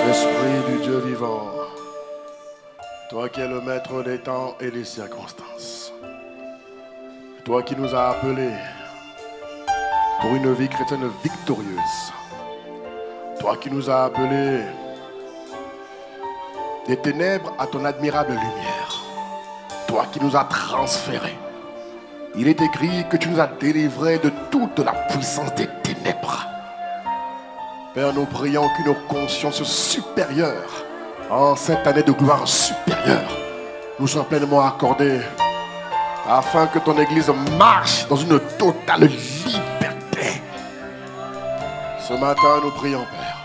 Esprit du Dieu vivant, toi qui es le maître des temps et des circonstances, toi qui nous as appelés pour une vie chrétienne victorieuse, toi qui nous as appelés des ténèbres à ton admirable lumière, toi qui nous as transférés. Il est écrit que tu nous as délivrés de toute la puissance des ténèbres. Père, nous prions qu'une conscience supérieure, en cette année de gloire supérieure, nous soit pleinement accordée, afin que ton Église marche dans une totale liberté. Ce matin, nous prions, Père,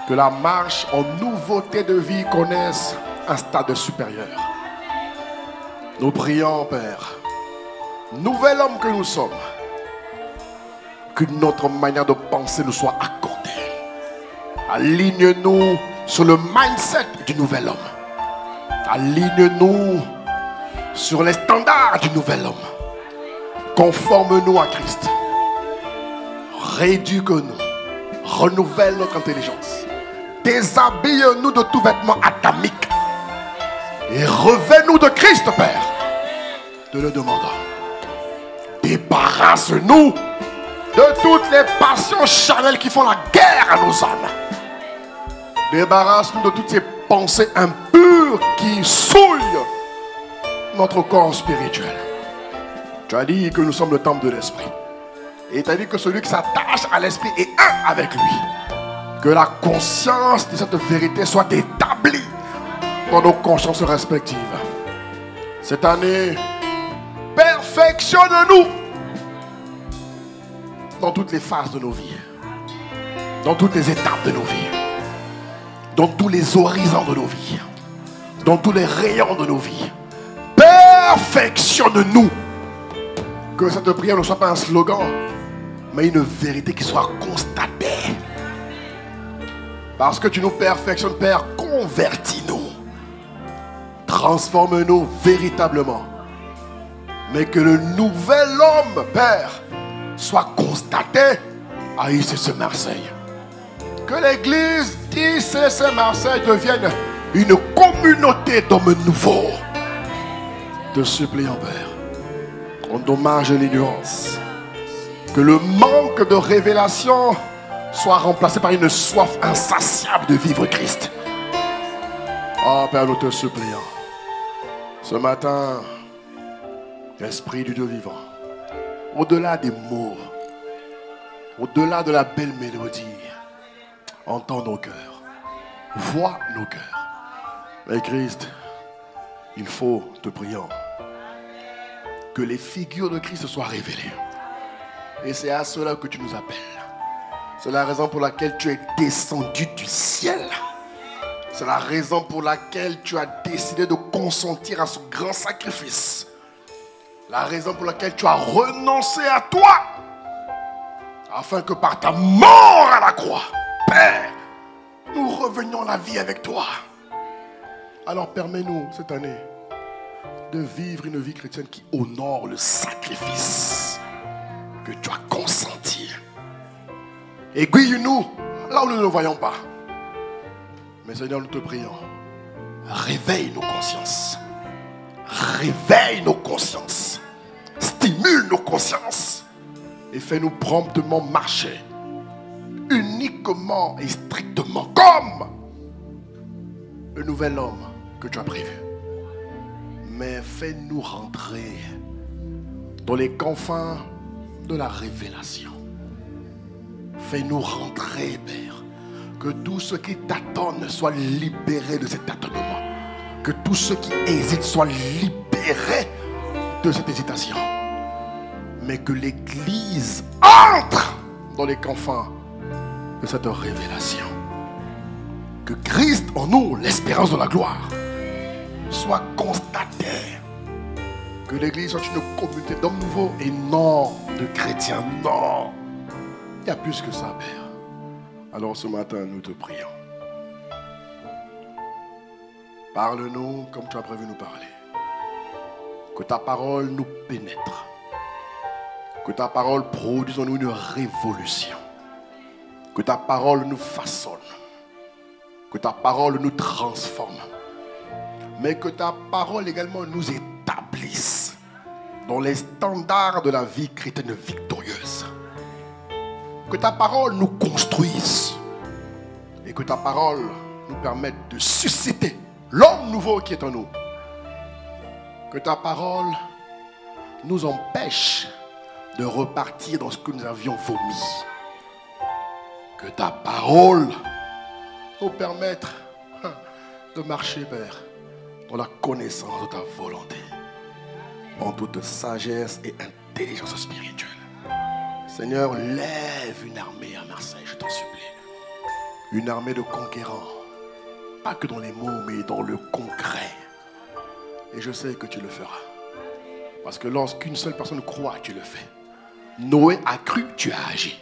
que la marche en nouveauté de vie connaisse un stade supérieur. Nous prions, Père, nouvel homme que nous sommes, que notre manière de penser nous soit accordée. Aligne-nous sur le mindset du nouvel homme. Aligne-nous sur les standards du nouvel homme. Conforme-nous à Christ. Rééduque-nous. Renouvelle notre intelligence. Déshabille-nous de tout vêtement adamique. Et revêt-nous de Christ, Père. Te le demandons. Débarrasse-nous de toutes les passions charnelles qui font la guerre à nos âmes. Débarrasse-nous de toutes ces pensées impures qui souillent notre corps spirituel. Tu as dit que nous sommes le temple de l'esprit. Et tu as dit que celui qui s'attache à l'esprit est un avec lui. Que la conscience de cette vérité soit établie dans nos consciences respectives. Cette année, perfectionne-nous dans toutes les phases de nos vies, dans toutes les étapes de nos vies, dans tous les horizons de nos vies, dans tous les rayons de nos vies. Perfectionne-nous. Que cette prière ne soit pas un slogan, mais une vérité qui soit constatée. Parce que tu nous perfectionnes, Père, convertis-nous. Transforme-nous véritablement. Mais que le nouvel homme, Père, soit constaté à ICC Marseille. Que l'église d'ICC Marseille devienne une communauté d'hommes nouveaux. Te supplions, Père, en dommage de l'ignorance, que le manque de révélation soit remplacé par une soif insatiable de vivre Christ. Oh Père, nous te supplions. Ce matin, Esprit du Dieu vivant, au-delà des mots, au-delà de la belle mélodie, entends nos cœurs, vois nos cœurs. Mais Christ, il faut, te prions, que les figures de Christ soient révélées. Et c'est à cela que tu nous appelles. C'est la raison pour laquelle tu es descendu du ciel. C'est la raison pour laquelle tu as décidé de consentir à ce grand sacrifice. La raison pour laquelle tu as renoncé à toi, afin que par ta mort à la croix, Père, nous revenions à la vie avec toi. Alors permets-nous cette année de vivre une vie chrétienne qui honore le sacrifice que tu as consenti. Aiguille-nous là où nous ne voyons pas. Mais Seigneur, nous te prions, réveille nos consciences. Réveille nos consciences. Stimule nos consciences. Et fais-nous promptement marcher uniquement et strictement comme le nouvel homme que tu as prévu. Mais fais-nous rentrer dans les confins de la révélation. Fais-nous rentrer, Père. Que tous ceux qui tâtonnent soient libérés de cet tâtonnement. Que tous ceux qui hésitent soient libérés de cette hésitation. Mais que l'Église entre dans les confins de cette révélation. Que Christ en nous, l'espérance de la gloire, soit constaté. Que l'Église soit une communauté d'hommes nouveaux et non de chrétiens. Non. Il y a plus que ça, Père. Alors ce matin, nous te prions. Parle-nous comme tu as prévu nous parler. Que ta parole nous pénètre. Que ta parole produise en nous une révolution. Que ta parole nous façonne. Que ta parole nous transforme. Mais que ta parole également nous établisse dans les standards de la vie chrétienne victorieuse. Que ta parole nous construise. Et que ta parole nous permette de susciter l'homme nouveau qui est en nous. Que ta parole nous empêche de repartir dans ce que nous avions vomi. Que ta parole nous permette de marcher, Père, dans la connaissance de ta volonté, en toute sagesse et intelligence spirituelle. Seigneur, lève une armée à Marseille, je t'en supplie. Une armée de conquérants. Pas que dans les mots, mais dans le concret. Et je sais que tu le feras. Parce que lorsqu'une seule personne croit, tu le fais. Noé a cru, tu as agi.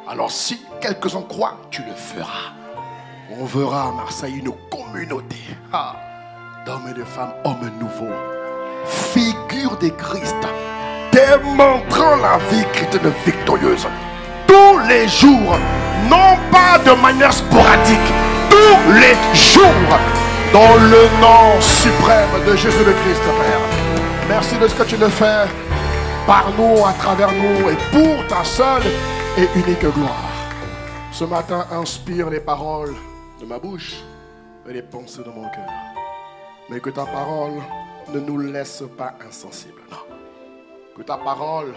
Alors si quelques-uns croient, tu le feras. On verra à Marseille une communauté d'hommes et de femmes, hommes nouveaux, figure de Christ, démontrant la vie chrétienne victorieuse tous les jours, non pas de manière sporadique, tous les jours, dans le nom suprême de Jésus le Christ, Père. Merci de ce que tu le fais par nous, à travers nous, et pour ta seule et unique gloire. Ce matin, inspire les paroles de ma bouche et les pensées de mon cœur. Mais que ta parole ne nous laisse pas insensibles, non. Que ta parole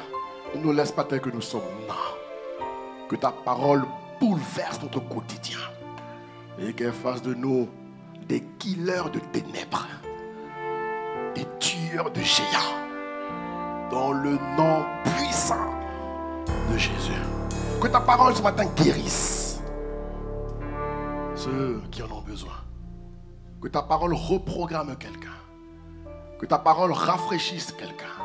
ne nous laisse pas tels que nous sommes, non. Que ta parole bouleverse notre quotidien et qu'elle fasse de nous des killers de ténèbres, des tueurs de géants, dans le nom puissant de Jésus. Que ta parole ce matin guérisse ceux qui en ont besoin. Que ta parole reprogramme quelqu'un. Que ta parole rafraîchisse quelqu'un.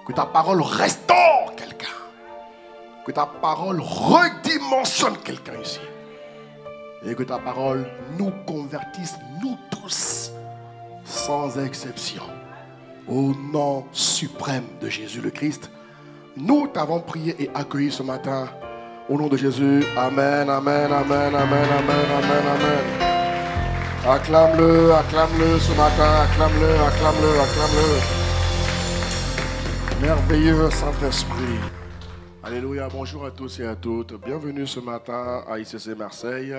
Que ta parole restaure quelqu'un. Que ta parole redimensionne quelqu'un ici. Et que ta parole nous convertisse, nous tous, sans exception. Au nom suprême de Jésus le Christ, nous t'avons prié et accueilli ce matin. Au nom de Jésus, amen, amen, amen, amen, amen, amen, amen. Acclame-le, acclame-le ce matin, acclame-le, acclame-le, acclame-le. Merveilleux Saint-Esprit. Alléluia, bonjour à tous et à toutes. Bienvenue ce matin à ICC Marseille.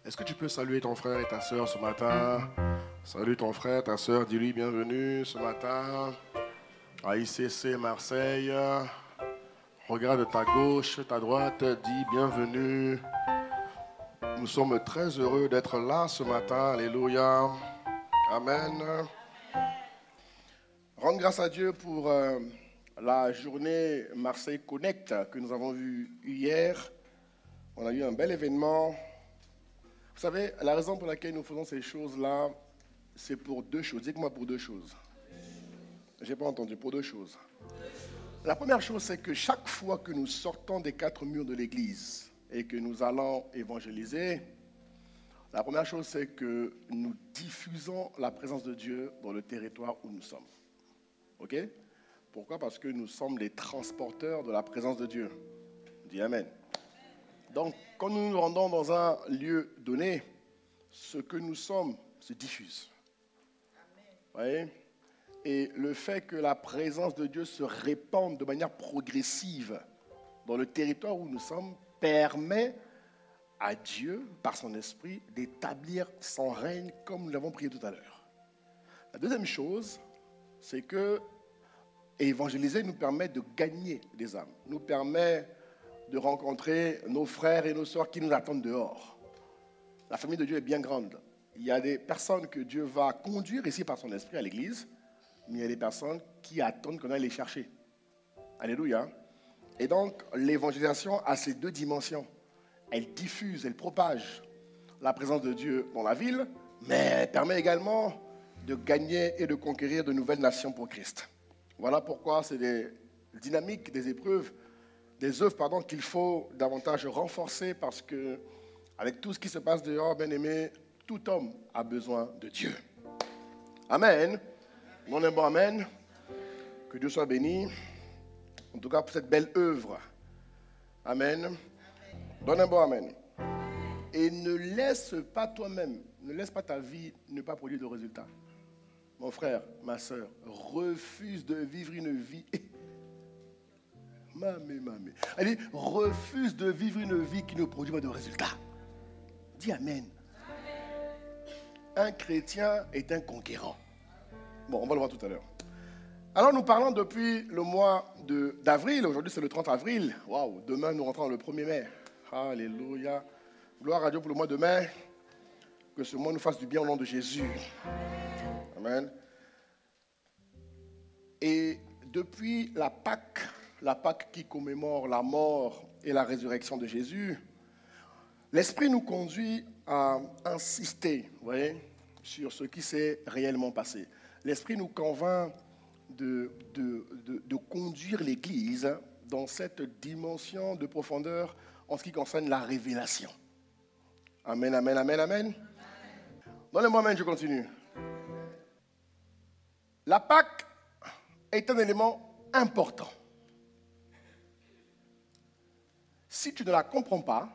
Est-ce que tu peux saluer ton frère et ta soeur ce matin? Salut ton frère, ta soeur, dis-lui bienvenue ce matin à ICC Marseille. Regarde ta gauche, ta droite, dis bienvenue. Nous sommes très heureux d'être là ce matin. Alléluia. Amen. Rendre grâce à Dieu pour la journée Marseille Connect que nous avons vue hier. On a eu un bel événement. Vous savez, la raison pour laquelle nous faisons ces choses-là, c'est pour deux choses. Dites-moi pour deux choses. Je n'ai pas entendu, pour deux choses. La première chose, c'est que chaque fois que nous sortons des quatre murs de l'église et que nous allons évangéliser, la première chose, c'est que nous diffusons la présence de Dieu dans le territoire où nous sommes. OK? Pourquoi? Parce que nous sommes les transporteurs de la présence de Dieu. Dis Amen. Donc, quand nous nous rendons dans un lieu donné, ce que nous sommes se diffuse. Vous voyez? Et le fait que la présence de Dieu se répande de manière progressive dans le territoire où nous sommes permet à Dieu, par son esprit, d'établir son règne comme nous l'avons prié tout à l'heure. La deuxième chose, c'est que évangéliser nous permet de gagner des âmes, nous permet de rencontrer nos frères et nos sœurs qui nous attendent dehors. La famille de Dieu est bien grande. Il y a des personnes que Dieu va conduire ici par son esprit à l'église, mais il y a des personnes qui attendent qu'on aille les chercher. Alléluia. Et donc, l'évangélisation a ces deux dimensions. Elle diffuse, elle propage la présence de Dieu dans la ville, mais elle permet également de gagner et de conquérir de nouvelles nations pour Christ. Voilà pourquoi c'est des dynamiques, des épreuves, des œuvres qu'il faut davantage renforcer parce que, avec tout ce qui se passe dehors, bien-aimé, tout homme a besoin de Dieu. Amen. Mon bon amen. Que Dieu soit béni. En tout cas, pour cette belle œuvre. Amen. Donne un bon amen. Et ne laisse pas toi-même, ne laisse pas ta vie ne pas produire de résultats. Mon frère, ma soeur, refuse de vivre une vie. Mamé. Elle dit, refuse de vivre une vie qui ne produit pas de résultats. Dis Amen. Un chrétien est un conquérant. Bon, on va le voir tout à l'heure. Alors nous parlons depuis le mois d'avril. Aujourd'hui c'est le 30 avril. Waouh, demain nous rentrons le 1er mai. Alléluia. Gloire à Dieu pour le mois de mai. Que ce mois nous fasse du bien au nom de Jésus. Amen. Et depuis la Pâque qui commémore la mort et la résurrection de Jésus, l'Esprit nous conduit à insister, vous voyez, sur ce qui s'est réellement passé. L'Esprit nous convainc de conduire l'Église dans cette dimension de profondeur en ce qui concerne la révélation. Amen, amen, amen, amen. Donnez-moi amen, je continue. La Pâque est un élément important. Si tu ne la comprends pas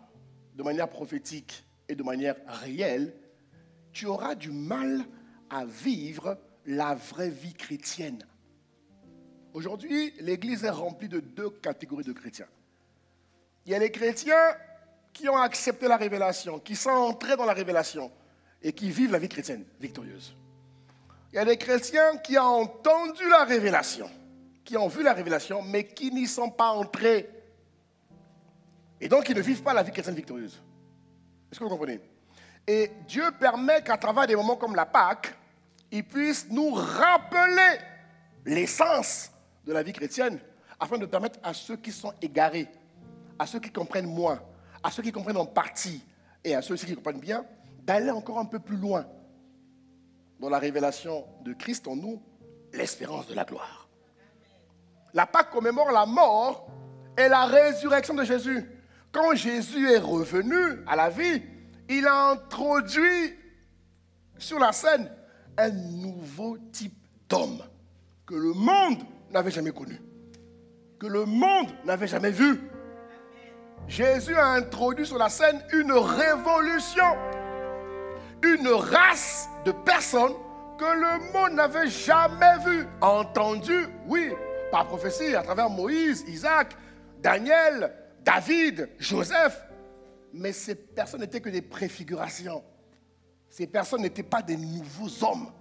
de manière prophétique et de manière réelle, tu auras du mal à vivre la vraie vie chrétienne. Aujourd'hui, l'Église est remplie de 2 catégories de chrétiens. Il y a les chrétiens qui ont accepté la révélation, qui sont entrés dans la révélation et qui vivent la vie chrétienne victorieuse. Il y a des chrétiens qui ont entendu la révélation, qui ont vu la révélation, mais qui n'y sont pas entrés. Et donc, ils ne vivent pas la vie chrétienne victorieuse. Est-ce que vous comprenez? Et Dieu permet qu'à travers des moments comme la Pâque, il puisse nous rappeler l'essence de la vie chrétienne, afin de permettre à ceux qui sont égarés, à ceux qui comprennent moins, à ceux qui comprennent en partie, et à ceux qui comprennent bien, d'aller encore un peu plus loin dans la révélation de Christ en nous, l'espérance de la gloire. La Pâque commémore la mort et la résurrection de Jésus. Quand Jésus est revenu à la vie, il a introduit sur la scène un nouveau type d'homme que le monde n'avait jamais connu, que le monde n'avait jamais vu. Jésus a introduit sur la scène une révolution, une race de personnes que le monde n'avait jamais vues, entendues, oui, par prophétie, à travers Moïse, Isaac, Daniel, David, Joseph. Mais ces personnes n'étaient que des préfigurations. Ces personnes n'étaient pas des nouveaux hommes.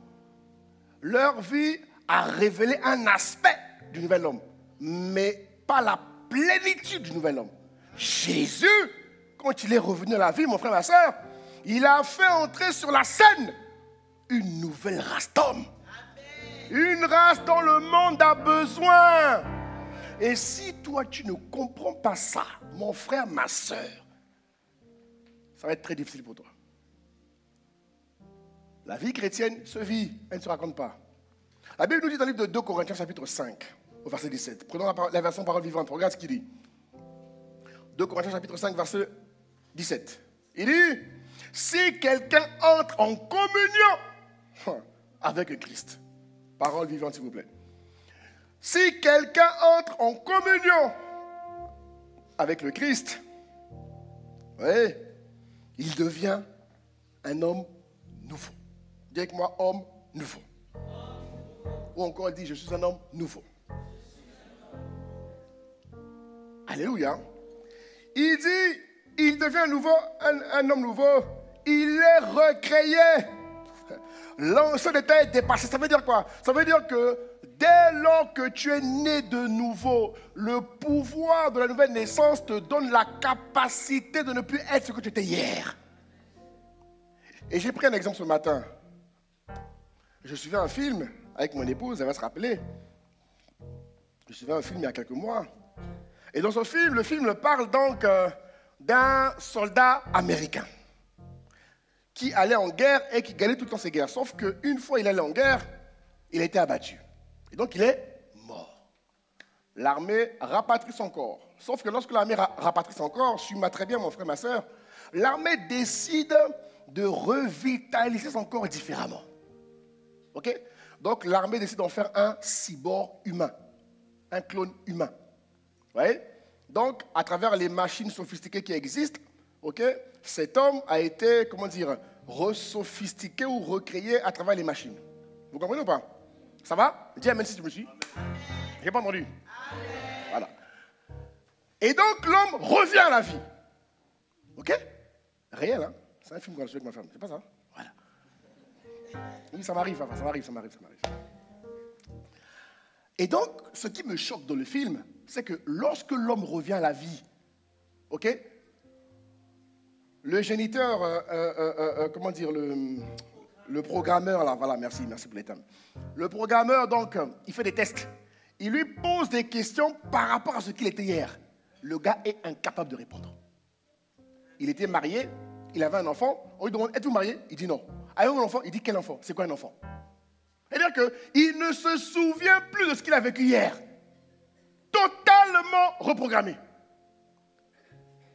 Leur vie a révélé un aspect du nouvel homme, mais pas la plénitude du nouvel homme. Jésus, quand il est revenu à la vie, mon frère, ma soeur, il a fait entrer sur la scène une nouvelle race d'hommes. Une race dont le monde a besoin. Et si toi, tu ne comprends pas ça, mon frère, ma soeur, ça va être très difficile pour toi. La vie chrétienne se vit, elle ne se raconte pas. La Bible nous dit dans le livre de 2 Corinthiens, chapitre 5, au verset 17. Prenons la version parole vivante, regarde ce qu'il dit. 2 Corinthiens, chapitre 5, verset 17. Il dit, si quelqu'un entre en communion avec Christ, parole vivante s'il vous plaît. Si quelqu'un entre en communion avec le Christ, oui, il devient un homme nouveau. Dis avec moi, homme nouveau. Ou encore il dit, je suis un homme nouveau. Alléluia. Il dit, il devient un homme nouveau. Il est recréé. L'ancien état est dépassé. Ça veut dire quoi? Ça veut dire que dès lors que tu es né de nouveau, le pouvoir de la nouvelle naissance te donne la capacité de ne plus être ce que tu étais hier. Et j'ai pris un exemple ce matin. Je suivais un film avec mon épouse, elle va se rappeler. Je suivais un film il y a quelques mois. Et dans ce film, le film parle donc d'un soldat américain qui allait en guerre et qui gagnait tout le temps ses guerres. Sauf qu'une fois il allait en guerre, il a été abattu. Et donc il est mort. L'armée rapatrie son corps. Sauf que lorsque l'armée rapatrie son corps, suis-moi très bien mon frère, ma soeur, l'armée décide de revitaliser son corps différemment. Ok? Donc l'armée décide d'en faire un cyborg humain, un clone humain. Vous voyez? Donc à travers les machines sophistiquées qui existent, ok, cet homme a été, comment dire, resophistiqué ou recréé à travers les machines. Vous comprenez ou pas? Ça va? Dis amen si tu me suis. J'ai pas entendu. Voilà. Et donc l'homme revient à la vie. Ok? Réel, hein? C'est un film qu'on a joué avec ma femme. C'est pas ça? Voilà. Oui, ça m'arrive. Et donc, ce qui me choque dans le film, c'est que lorsque l'homme revient à la vie, ok? Le géniteur, comment dire, le programmeur, là, voilà, merci pour les termes. Le programmeur, donc, il fait des tests. Il lui pose des questions par rapport à ce qu'il était hier. Le gars est incapable de répondre. Il était marié, il avait un enfant. On lui demande, êtes-vous marié? Il dit non. Avez-vous un enfant? Il dit, quel enfant? C'est quoi un enfant? C'est-à-dire qu'il ne se souvient plus de ce qu'il a vécu hier. Totalement reprogrammé.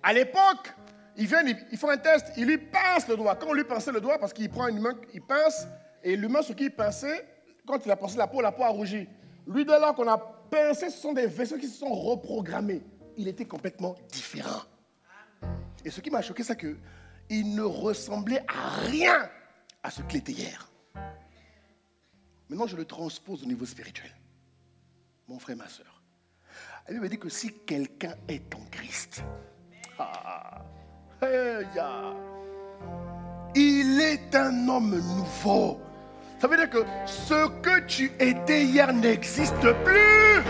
À l'époque, ils font un test, ils lui pincent le doigt. Quand on lui pinçait le doigt, parce qu'il prend une main, il pince, et l'humain, ce qu'il pinçait, quand il a pincé la peau a rougi. Lui, dès lors qu'on a pincé, ce sont des vaisseaux qui se sont reprogrammés. Il était complètement différent. Et ce qui m'a choqué, c'est qu'il ne ressemblait à rien à ce qu'il était hier. Maintenant, je le transpose au niveau spirituel. Mon frère, ma soeur. La Bible me dit que si quelqu'un est en Christ, il est un homme nouveau. Ça veut dire que ce que tu étais hier n'existe plus.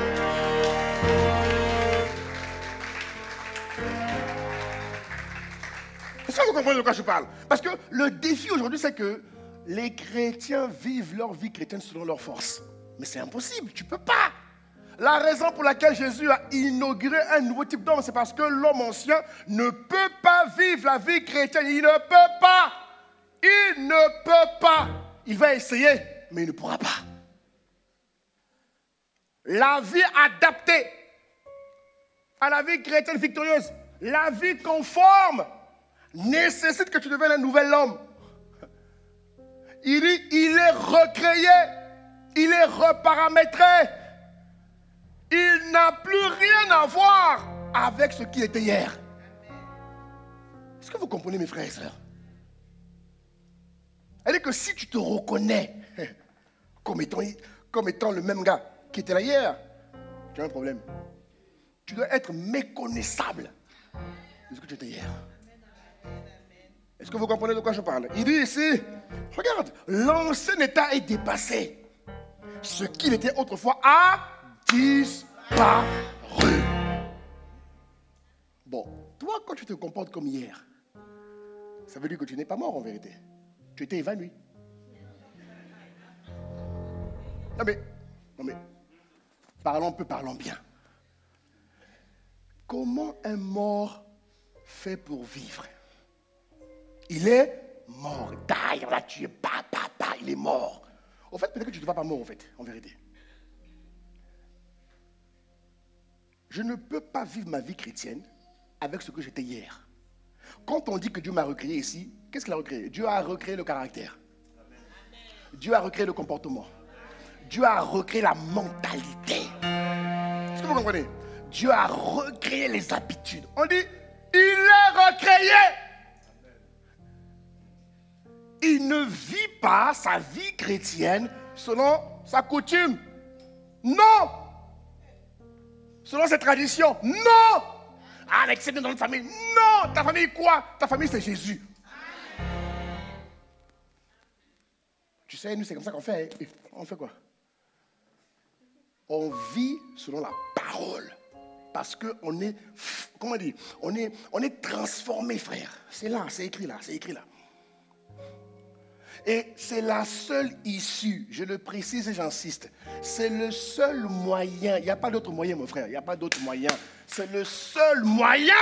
Est-ce que vous comprenez de quoi je parle? Parce que le défi aujourd'hui, c'est que les chrétiens vivent leur vie chrétienne selon leur force. Mais c'est impossible, tu ne peux pas. La raison pour laquelle Jésus a inauguré un nouveau type d'homme, c'est parce que l'homme ancien ne peut pas vivre la vie chrétienne. Il ne peut pas. Il ne peut pas. Il va essayer, mais il ne pourra pas. La vie adaptée à la vie chrétienne victorieuse, la vie conforme, nécessite que tu deviennes un nouvel homme. Il est recréé, il est reparamétré. Il n'a plus rien à voir avec ce qu'il était hier. Est-ce que vous comprenez, mes frères et sœurs? Elle dit que si tu te reconnais comme étant le même gars qui était là hier, tu as un problème. Tu dois être méconnaissable de ce que tu étais hier. Est-ce que vous comprenez de quoi je parle? Il dit ici, regarde, l'ancien état est dépassé. Ce qu'il était autrefois a disparu. Bon, toi, quand tu te comportes comme hier, ça veut dire que tu n'es pas mort en vérité. Tu étais évanoui. Non mais, parlons bien. Comment un mort fait pour vivre? Il est mort. Die, on l'a tué, il est mort. Au fait, peut-être que tu ne vas pas mort, en vérité. Je ne peux pas vivre ma vie chrétienne avec ce que j'étais hier. Quand on dit que Dieu m'a recréé ici, qu'est-ce qu'il a recréé? Dieu a recréé le caractère. Dieu a recréé le comportement. Dieu a recréé la mentalité. Est-ce que vous comprenez? Dieu a recréé les habitudes. On dit, il est recréé. Il ne vit pas sa vie chrétienne selon sa coutume. Non. Selon ses traditions. Non. Avec c'est dans notre famille. Non. Ta famille quoi? Ta famille c'est Jésus. Tu sais, nous c'est comme ça qu'on fait. Hein? On fait quoi? On vit selon la parole. Parce qu'on est, comment dire, on est transformé, frère. C'est là, c'est écrit là, c'est écrit là. Et c'est la seule issue, je le précise et j'insiste, c'est le seul moyen, il n'y a pas d'autre moyen mon frère, il n'y a pas d'autre moyen, c'est le seul moyen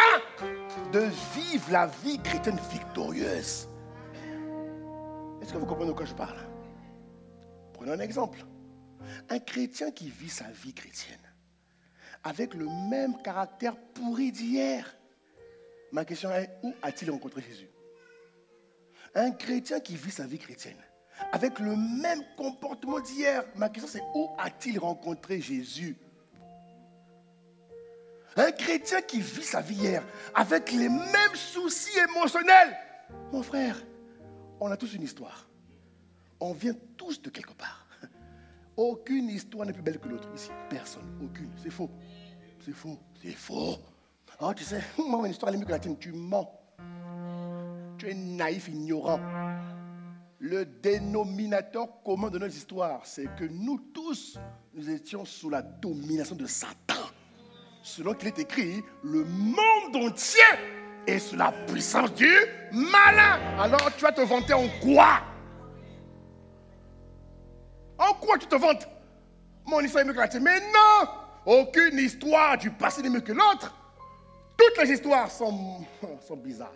de vivre la vie chrétienne victorieuse. Est-ce que vous comprenez de quoi je parle? Prenons un exemple. Un chrétien qui vit sa vie chrétienne avec le même caractère pourri d'hier. Ma question est, où a-t-il rencontré Jésus? Un chrétien qui vit sa vie chrétienne avec le même comportement d'hier. Ma question c'est, où a-t-il rencontré Jésus? Un chrétien qui vit sa vie hier avec les mêmes soucis émotionnels. Mon frère, on a tous une histoire. On vient tous de quelque part. Aucune histoire n'est plus belle que l'autre ici. Personne, aucune. C'est faux. C'est faux. C'est faux. Oh, tu sais, moi, mon histoire elle est mieux que la tienne. Tu mens. Tu es naïf, ignorant. Le dénominateur commun de nos histoires, c'est que nous tous, nous étions sous la domination de Satan. Selon qu'il est écrit, le monde entier est sous la puissance du malin. Alors tu vas te vanter en quoi? En quoi tu te vantes? Mon histoire est mieux que la tienne. Mais non! Aucune histoire du passé n'est mieux que l'autre. Toutes les histoires sont bizarres.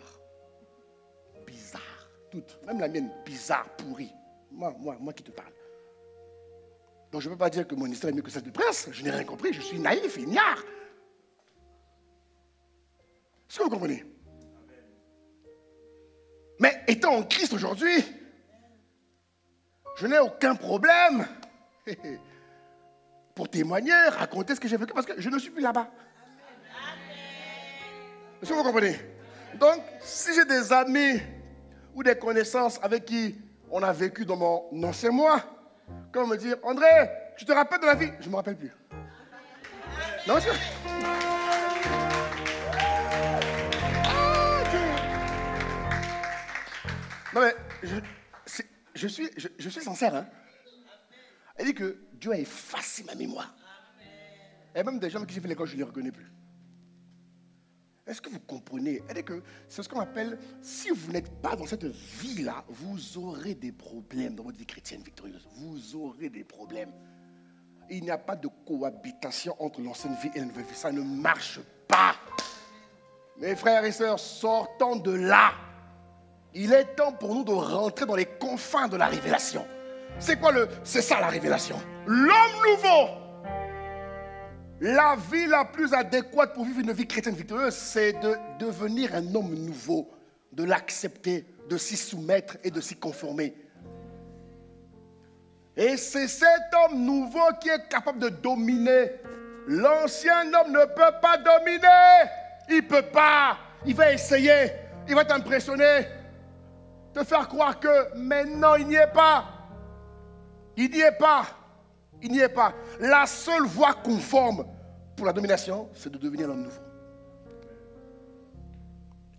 Bizarres. Toutes. Même la mienne, bizarre, pourrie. Moi qui te parle. Donc je ne peux pas dire que mon histoire est mieux que celle du prince. Je n'ai rien compris. Je suis naïf, ignare. Est-ce que vous comprenez? Mais étant en Christ aujourd'hui, je n'ai aucun problème pour témoigner, raconter ce que j'ai vécu parce que je ne suis plus là-bas. Est-ce que vous comprenez? Donc, si j'ai des amis ou des connaissances avec qui on a vécu dans mon ancien moi, comme me dire, André, tu te rappelles de la vie? Je ne me rappelle plus. Non, monsieur. Non, mais je suis sincère. Hein? Elle dit que Dieu a effacé ma mémoire. Et même des gens avec qui j'ai fait l'école, je ne les reconnais plus. Est-ce que vous comprenez? Elle dit que c'est ce qu'on appelle, si vous n'êtes pas dans cette vie-là, vous aurez des problèmes dans votre vie chrétienne victorieuse. Vous aurez des problèmes. Il n'y a pas de cohabitation entre l'ancienne vie et la nouvelle vie. Ça ne marche pas. Mes frères et sœurs, sortons de là. Il est temps pour nous de rentrer dans les confins de la révélation. C'est ça la révélation. L'homme nouveau. La vie la plus adéquate pour vivre une vie chrétienne victorieuse, c'est de devenir un homme nouveau, de l'accepter, de s'y soumettre et de s'y conformer. Et c'est cet homme nouveau qui est capable de dominer. L'ancien homme ne peut pas dominer. Il ne peut pas. Il va essayer. Il va t'impressionner. Te faire croire que, mais non, il n'y est pas. Il n'y est pas. Il n'y est pas. La seule voie conforme pour la domination, c'est de devenir l'homme nouveau.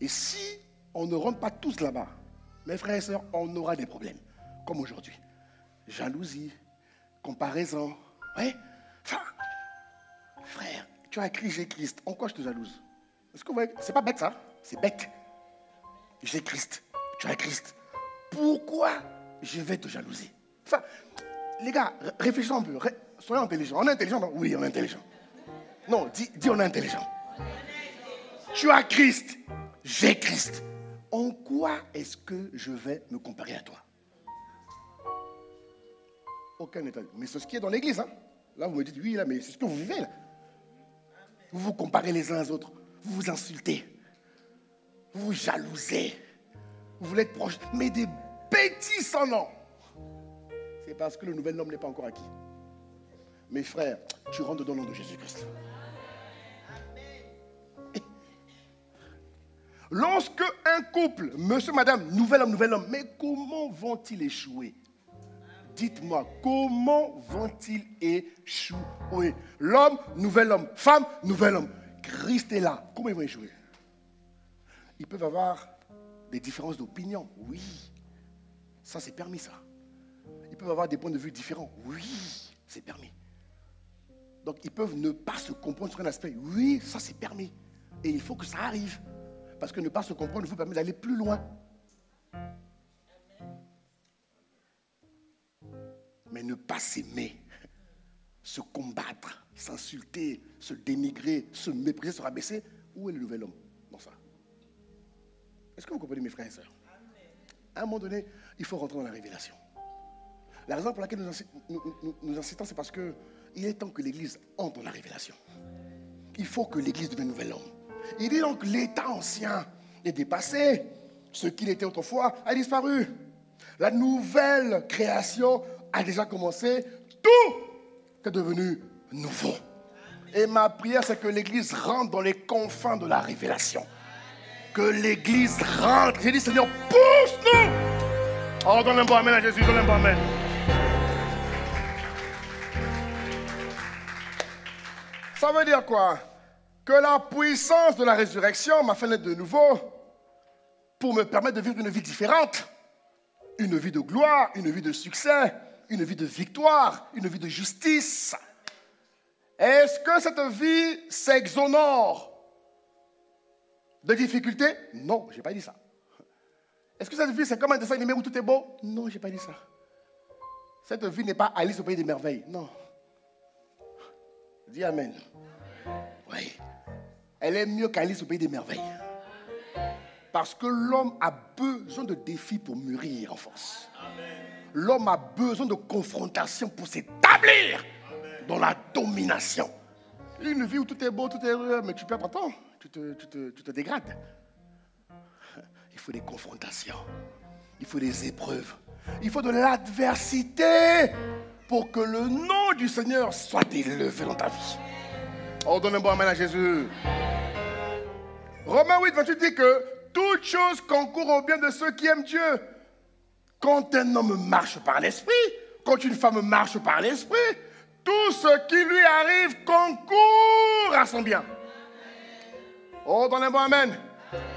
Et si on ne rentre pas tous là-bas, mes frères et sœurs, on aura des problèmes, comme aujourd'hui. Jalousie, comparaison. Ouais. Enfin, frère, tu as écrit j'ai Christ. En quoi je te jalouse? Est-ce que vous voyez? C'est pas bête ça, c'est bête. J'ai Christ. Tu as Christ. Pourquoi je vais te jalouser? Enfin, les gars, réfléchissons un peu. Soyons intelligents. On est intelligent? Non? Oui, on est intelligent. Non, dis on est intelligent. Tu as Christ. J'ai Christ. En quoi est-ce que je vais me comparer à toi? Aucun état. Mais c'est ce qui est dans l'église. Hein? Là, vous me dites, oui, là, mais c'est ce que vous vivez. Là. Vous vous comparez les uns aux autres. Vous vous insultez. Vous vous jalousez. Vous voulez être proche. Mais des bêtises sans nom. C'est parce que le nouvel homme n'est pas encore acquis. Mes frères, tu rentres dans le nom de Jésus-Christ. Lorsque un couple, monsieur, madame, nouvel homme, mais comment vont-ils échouer? Dites-moi, comment vont-ils échouer? L'homme, nouvel homme, femme, nouvel homme. Christ est là. Comment ils vont échouer? Ils peuvent avoir des différences d'opinion. Oui. Ça, c'est permis, ça. Ils peuvent avoir des points de vue différents. Oui, c'est permis. Donc, ils peuvent ne pas se comprendre sur un aspect. Oui, ça, c'est permis. Et il faut que ça arrive. Parce que ne pas se comprendre vous permet d'aller plus loin. Mais ne pas s'aimer, se combattre, s'insulter, se dénigrer, se mépriser, se rabaisser, où est le nouvel homme dans ça? Est-ce que vous comprenez, mes frères et sœurs? À un moment donné, il faut rentrer dans la révélation. La raison pour laquelle nous insistons, c'est parce qu'il est temps que l'Église entre dans la révélation. Il faut que l'Église devienne nouvel homme. Il dit donc l'état ancien est dépassé. Ce qu'il était autrefois a disparu. La nouvelle création a déjà commencé. Tout est devenu nouveau. Et ma prière, c'est que l'Église rentre dans les confins de la révélation. Que l'Église rentre. J'ai dit, Seigneur, pousse-nous. Oh, donne un bon amen à Jésus, donne un bon amen. Ça veut dire quoi? Que la puissance de la résurrection m'a fait naître de nouveau pour me permettre de vivre une vie différente. Une vie de gloire, une vie de succès, une vie de victoire, une vie de justice. Est-ce que cette vie s'exonore de difficultés? Non, je n'ai pas dit ça. Est-ce que cette vie, c'est comme un dessin animé où tout est beau? Non, je n'ai pas dit ça. Cette vie n'est pas Alice au pays des merveilles. Non. Dis Amen. Oui. Elle est mieux qu'Alice au pays des merveilles. Parce que l'homme a besoin de défis pour mûrir en force. L'homme a besoin de confrontation pour s'établir dans la domination. Une vie où tout est beau, tout est heureux, mais tu perds ton temps. Tu te dégrades. Il faut des confrontations. Il faut des épreuves. Il faut de l'adversité pour que le nom du Seigneur soit élevé dans ta vie. Oh, donne un bon amen à Jésus. Romains 8, 28 dit que toute chose concourt au bien de ceux qui aiment Dieu. Quand un homme marche par l'esprit, quand une femme marche par l'esprit, tout ce qui lui arrive concourt à son bien. Oh, donne un bon amen.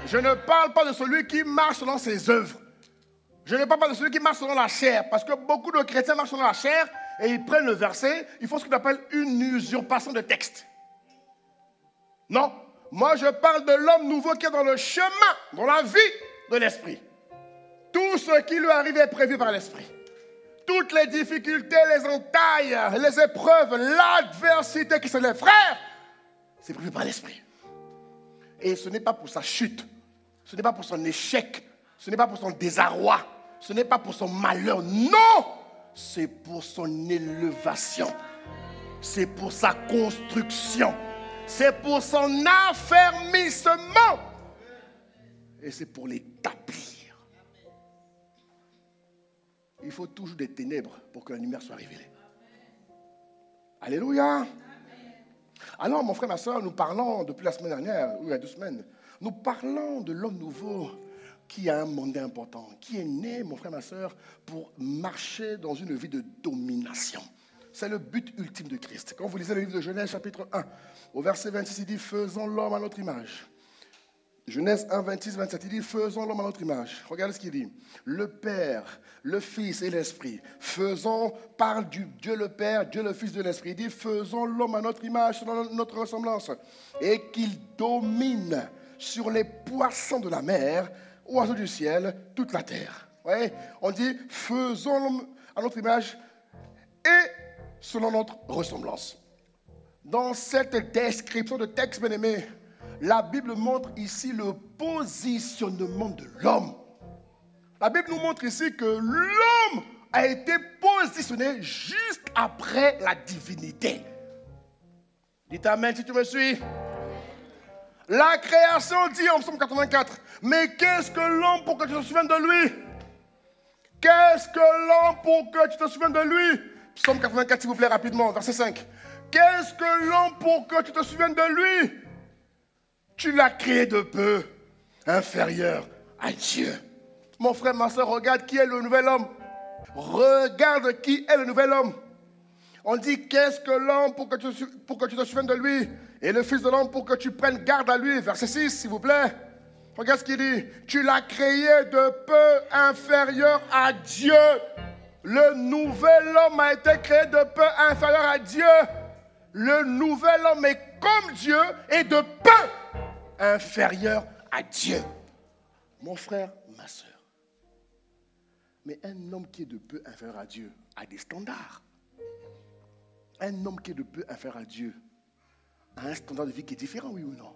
Je ne parle pas de celui qui marche selon ses œuvres. Je ne parle pas de celui qui marche selon la chair. Parce que beaucoup de chrétiens marchent selon la chair et ils prennent le verset, ils font ce qu'on appelle une usurpation de texte. Non, moi je parle de l'homme nouveau qui est dans le chemin, dans la vie de l'esprit. Tout ce qui lui arrive est prévu par l'esprit. Toutes les difficultés, les entailles, les épreuves, l'adversité qui se lève, frère, c'est prévu par l'esprit. Et ce n'est pas pour sa chute, ce n'est pas pour son échec, ce n'est pas pour son désarroi, ce n'est pas pour son malheur, non! C'est pour son élévation, c'est pour sa construction, c'est pour son affermissement et c'est pour l'établir. Il faut toujours des ténèbres pour que la lumière soit révélée. Alléluia. Alors, mon frère, ma soeur, nous parlons depuis la semaine dernière, ou il y a 2 semaines, nous parlons de l'homme nouveau qui a un mandat important, qui est né, mon frère, ma soeur, pour marcher dans une vie de domination. C'est le but ultime de Christ. Quand vous lisez le livre de Genèse, chapitre 1, au verset 26, il dit « Faisons l'homme à notre image ». Genèse 1, 26, 27, il dit « Faisons l'homme à notre image ». Regardez ce qu'il dit. Le Père, le Fils et l'Esprit. Faisons, parle du Dieu le Père, Dieu le Fils de l'Esprit. Il dit « Faisons l'homme à notre image, selon notre ressemblance. Et qu'il domine sur les poissons de la mer, oiseaux du ciel, toute la terre. » Ouais, on dit « Faisons l'homme à notre image et selon notre ressemblance. » Dans cette description de texte, bien-aimé, la Bible montre ici le positionnement de l'homme. La Bible nous montre ici que l'homme a été positionné juste après la divinité. Dites Amen si tu me suis. La création dit en Psaume 84, mais qu'est-ce que l'homme pour que tu te souviennes de lui? Qu'est-ce que l'homme pour que tu te souviennes de lui? Psaume 84, s'il vous plaît, rapidement, verset 5. Qu'est-ce que l'homme pour que tu te souviennes de lui? Tu l'as créé de peu, inférieur à Dieu. Mon frère, ma soeur, regarde qui est le nouvel homme. Regarde qui est le nouvel homme. On dit, qu'est-ce que l'homme pour que tu te souviennes de lui? Et le Fils de l'homme pour que tu prennes garde à lui. Verset 6, s'il vous plaît. Regarde ce qu'il dit. Tu l'as créé de peu, inférieur à Dieu. Le nouvel homme a été créé de peu, inférieur à Dieu. Le nouvel homme est comme Dieu et de peu inférieur à Dieu. Mon frère, ma soeur. Mais un homme qui est de peu inférieur à Dieu a des standards. Un homme qui est de peu inférieur à Dieu a un standard de vie qui est différent, oui ou non?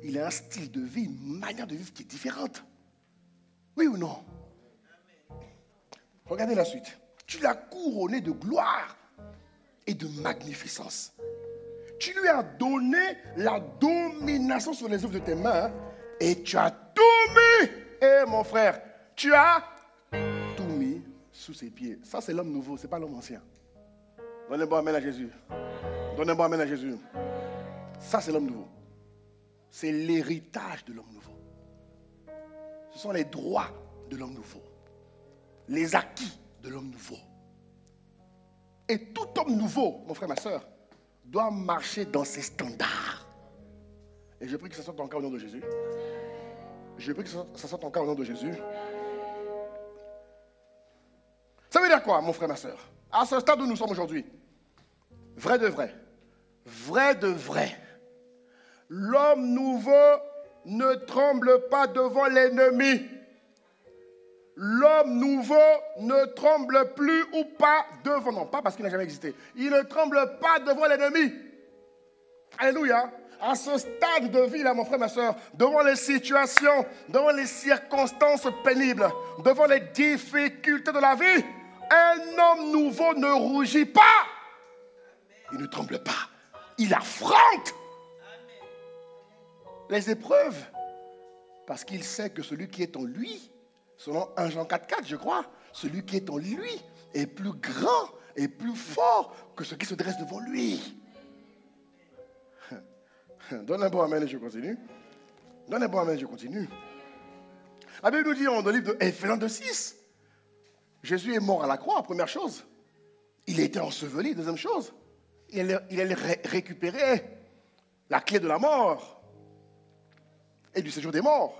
Il a un style de vie, une manière de vivre qui est différente. Oui ou non? Regardez la suite. Tu l'as couronné de gloire et de magnificence. Tu lui as donné la domination sur les œuvres de tes mains et tu as tout mis. Eh mon frère, tu as tout mis sous ses pieds. Ça c'est l'homme nouveau, ce n'est pas l'homme ancien. Donnez-moi amen à Jésus. Donnez-moi amen à Jésus. Ça, c'est l'homme nouveau. C'est l'héritage de l'homme nouveau. Ce sont les droits de l'homme nouveau. Les acquis de l'homme nouveau. Et tout homme nouveau, mon frère, ma soeur, doit marcher dans ses standards. Et je prie que ça soit ton cas au nom de Jésus. Je prie que ça soit ton cas au nom de Jésus. Ça veut dire quoi, mon frère, ma soeur? À ce stade où nous sommes aujourd'hui, vrai de vrai, vrai de vrai, l'homme nouveau ne tremble pas devant l'ennemi. L'homme nouveau ne tremble plus ou pas devant, non, pas parce qu'il n'a jamais existé. Il ne tremble pas devant l'ennemi. Alléluia. À ce stade de vie, là, mon frère, ma soeur, devant les situations, devant les circonstances pénibles, devant les difficultés de la vie, un homme nouveau ne rougit pas. Il ne tremble pas. Il affronte les épreuves. Parce qu'il sait que celui qui est en lui, selon 1 Jean 4,4, je crois, celui qui est en lui est plus grand et plus fort que ce qui se dresse devant lui. Donne un bon amen et je continue. Donne un bon amen et je continue. La Bible nous dit dans le livre de Éphésiens 2,6, Jésus est mort à la croix, première chose. Il a été enseveli, deuxième chose. Il allait récupérer la clé de la mort et du séjour des morts.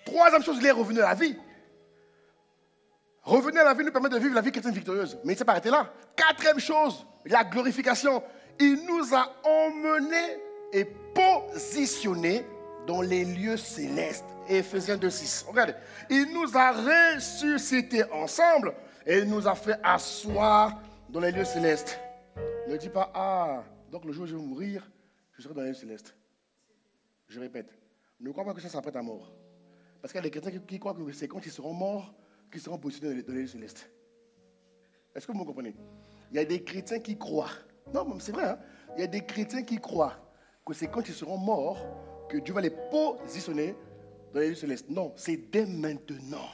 Troisième chose, il est revenu à la vie. Revenir à la vie nous permet de vivre la vie chrétienne victorieuse. Mais il ne s'est pas arrêté là. Quatrième chose, la glorification. Il nous a emmenés et positionnés dans les lieux célestes. Éphésiens 2,6. Regardez. Il nous a ressuscités ensemble et il nous a fait asseoir dans les lieux célestes. Ne dis pas, ah, donc le jour où je vais mourir, je serai dans les lieux célestes. Je répète, ne crois pas que ça s'apprête à mort. Parce qu'il y a des chrétiens qui croient que c'est quand ils seront morts qu'ils seront positionnés dans les lieux célestes. Est-ce que vous me comprenez? Il y a des chrétiens qui croient. Non, c'est vrai, hein? Il y a des chrétiens qui croient que c'est quand ils seront morts que Dieu va les positionner dans les lieux célestes. Non, c'est dès maintenant.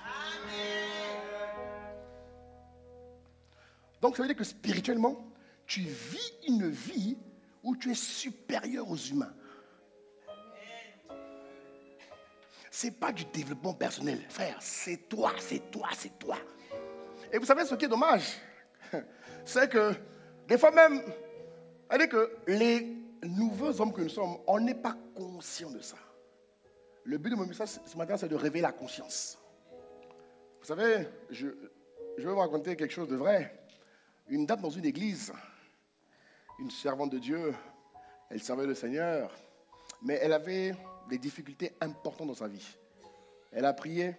Donc ça veut dire que spirituellement, tu vis une vie où tu es supérieur aux humains. Ce n'est pas du développement personnel, frère. C'est toi, c'est toi, c'est toi. Et vous savez ce qui est dommage? C'est que des fois même, c'est-à-dire que les nouveaux hommes que nous sommes, on n'est pas conscient de ça. Le but de mon message ce matin, c'est de réveiller la conscience. Vous savez, je vais vous raconter quelque chose de vrai. Une dame dans une église, une servante de Dieu, elle servait le Seigneur, mais elle avait des difficultés importantes dans sa vie. Elle a prié,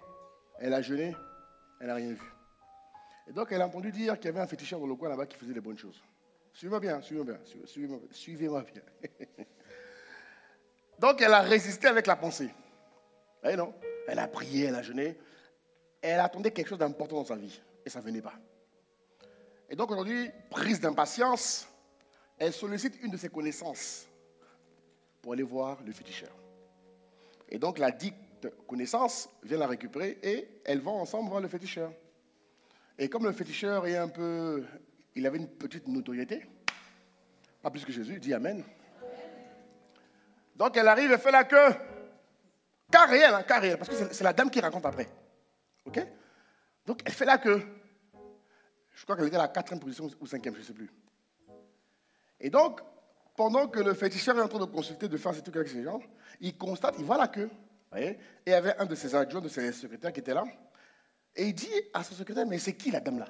elle a jeûné, elle n'a rien vu. Et donc elle a entendu dire qu'il y avait un féticheur dans le coin là-bas qui faisait des bonnes choses. Suivez-moi bien, suivez-moi bien, suivez-moi bien. Donc elle a résisté avec la pensée. Eh non, elle a prié, elle a jeûné, elle attendait quelque chose d'important dans sa vie, et ça ne venait pas. Et donc aujourd'hui, prise d'impatience, elle sollicite une de ses connaissances pour aller voir le féticheur. Et donc la dite connaissance vient la récupérer et elles vont ensemble voir le féticheur. Et comme le féticheur est il avait une petite notoriété, pas plus que Jésus, dit Amen. Donc elle arrive et fait la queue. Cas réel, parce que c'est la dame qui raconte après. Ok? Donc elle fait la queue. Je crois qu'elle était à la 4e position ou 5e, je ne sais plus. Et donc, pendant que le féticheur est en train de consulter, de faire ses trucs avec ces gens, il constate, il voit la queue. Voyez? Et il y avait un de ses adjoints, de ses secrétaires qui était là. Et il dit à son secrétaire, mais c'est qui la dame là?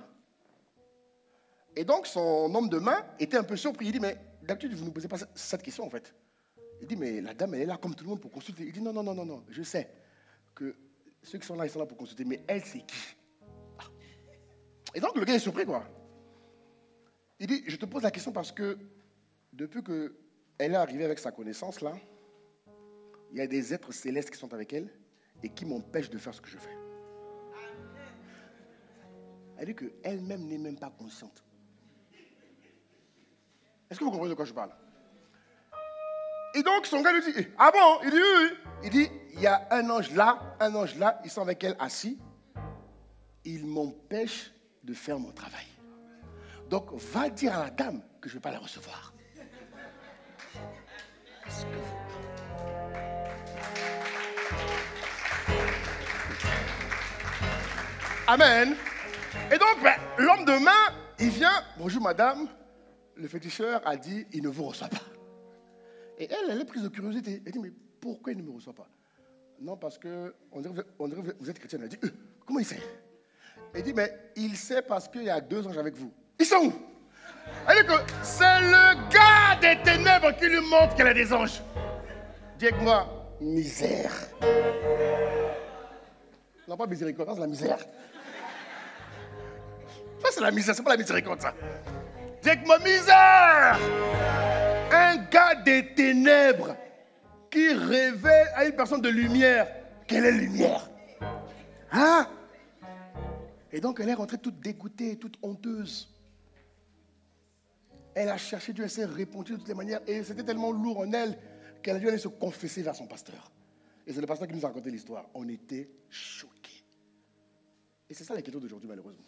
Et donc son homme de main était un peu surpris. Il dit, mais d'habitude, vous ne nous posez pas cette question en fait. Il dit, mais la dame, elle est là comme tout le monde pour consulter. Il dit, non, je sais que ceux qui sont là, ils sont là pour consulter, mais elle, c'est qui? Et donc le gars est surpris, quoi. Il dit, je te pose la question parce que depuis qu'elle est arrivée avec sa connaissance là, il y a des êtres célestes qui sont avec elle et qui m'empêchent de faire ce que je fais. Elle dit qu'elle-même n'est même pas consciente. Est-ce que vous comprenez de quoi je parle? Et donc son gars lui dit, ah bon? Il dit oui. Il dit, il y a un ange là, ils sont avec elle assis. Ils m'empêchent de faire mon travail. Donc, va dire à la dame que je ne vais pas la recevoir. Amen. Et donc, l'homme de main, il vient. Bonjour madame. Le féticheur a dit, il ne vous reçoit pas. Et elle est prise de curiosité. Elle dit, mais pourquoi il ne me reçoit pas? Non, parce que on dirait que vous êtes chrétienne. Elle dit, comment il sait? Elle dit, mais il sait parce qu'il y a 2 anges avec vous. Ils sont où? Elle dit que c'est le gars des ténèbres qui lui montre qu'elle a des anges. Dis avec moi, misère. Non, pas miséricorde, c'est la misère. Ça, c'est la misère, c'est pas la miséricorde, ça. Dis avec moi, misère. Un gars des ténèbres qui révèle à une personne de lumière quelle est lumière. Hein? Et donc, elle est rentrée toute dégoûtée, toute honteuse. Elle a cherché Dieu, elle s'est répandue de toutes les manières. Et c'était tellement lourd en elle qu'elle a dû aller se confesser vers son pasteur. Et c'est le pasteur qui nous a raconté l'histoire. On était choqués. Et c'est ça l'écriture d'aujourd'hui, malheureusement.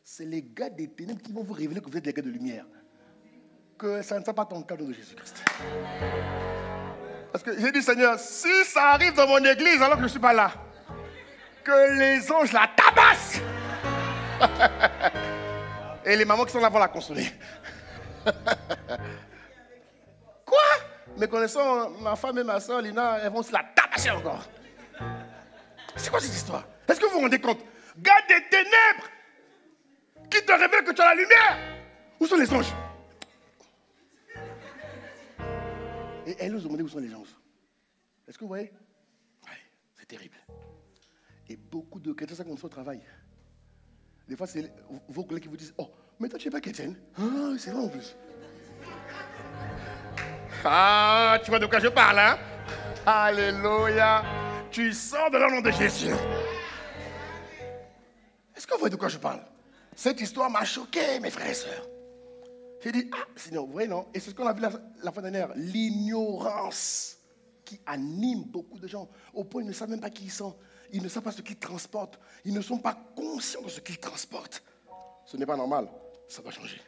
C'est les gars des ténèbres qui vont vous révéler que vous êtes des gars de lumière. Que ça ne soit pas ton cas de Jésus-Christ. Parce que j'ai dit, Seigneur, si ça arrive dans mon église alors que je ne suis pas là, que les anges la tabassent. Et les mamans qui sont là vont la consoler. Quoi? Mais connaissant ma femme et ma soeur, Lina, elles vont se la tabasser encore. C'est quoi cette histoire? Est-ce que vous vous rendez compte? Gars des ténèbres qui te révèle que tu as la lumière. Où sont les anges? Et elle nous a demandé où sont les anges. Est-ce que vous voyez? Oui, c'est terrible. Et beaucoup de chrétiens, ça qu'on fait au travail. Des fois, c'est vos collègues qui vous disent, oh, mais toi, tu n'es pas chrétienne. Ah, c'est vrai en plus. Ah, tu vois de quoi je parle, hein? Alléluia. Tu sors de là au nom de Jésus. Est-ce que vous voyez de quoi je parle? Cette histoire m'a choqué, mes frères et sœurs. J'ai dit, ah, sinon, vous voyez, non? Et c'est ce qu'on a vu la fois dernière. L'ignorance qui anime beaucoup de gens. Au point, ils ne savent même pas qui ils sont. Ils ne savent pas ce qu'ils transportent. Ils ne sont pas conscients de ce qu'ils transportent. Ce n'est pas normal. Ça doit changer.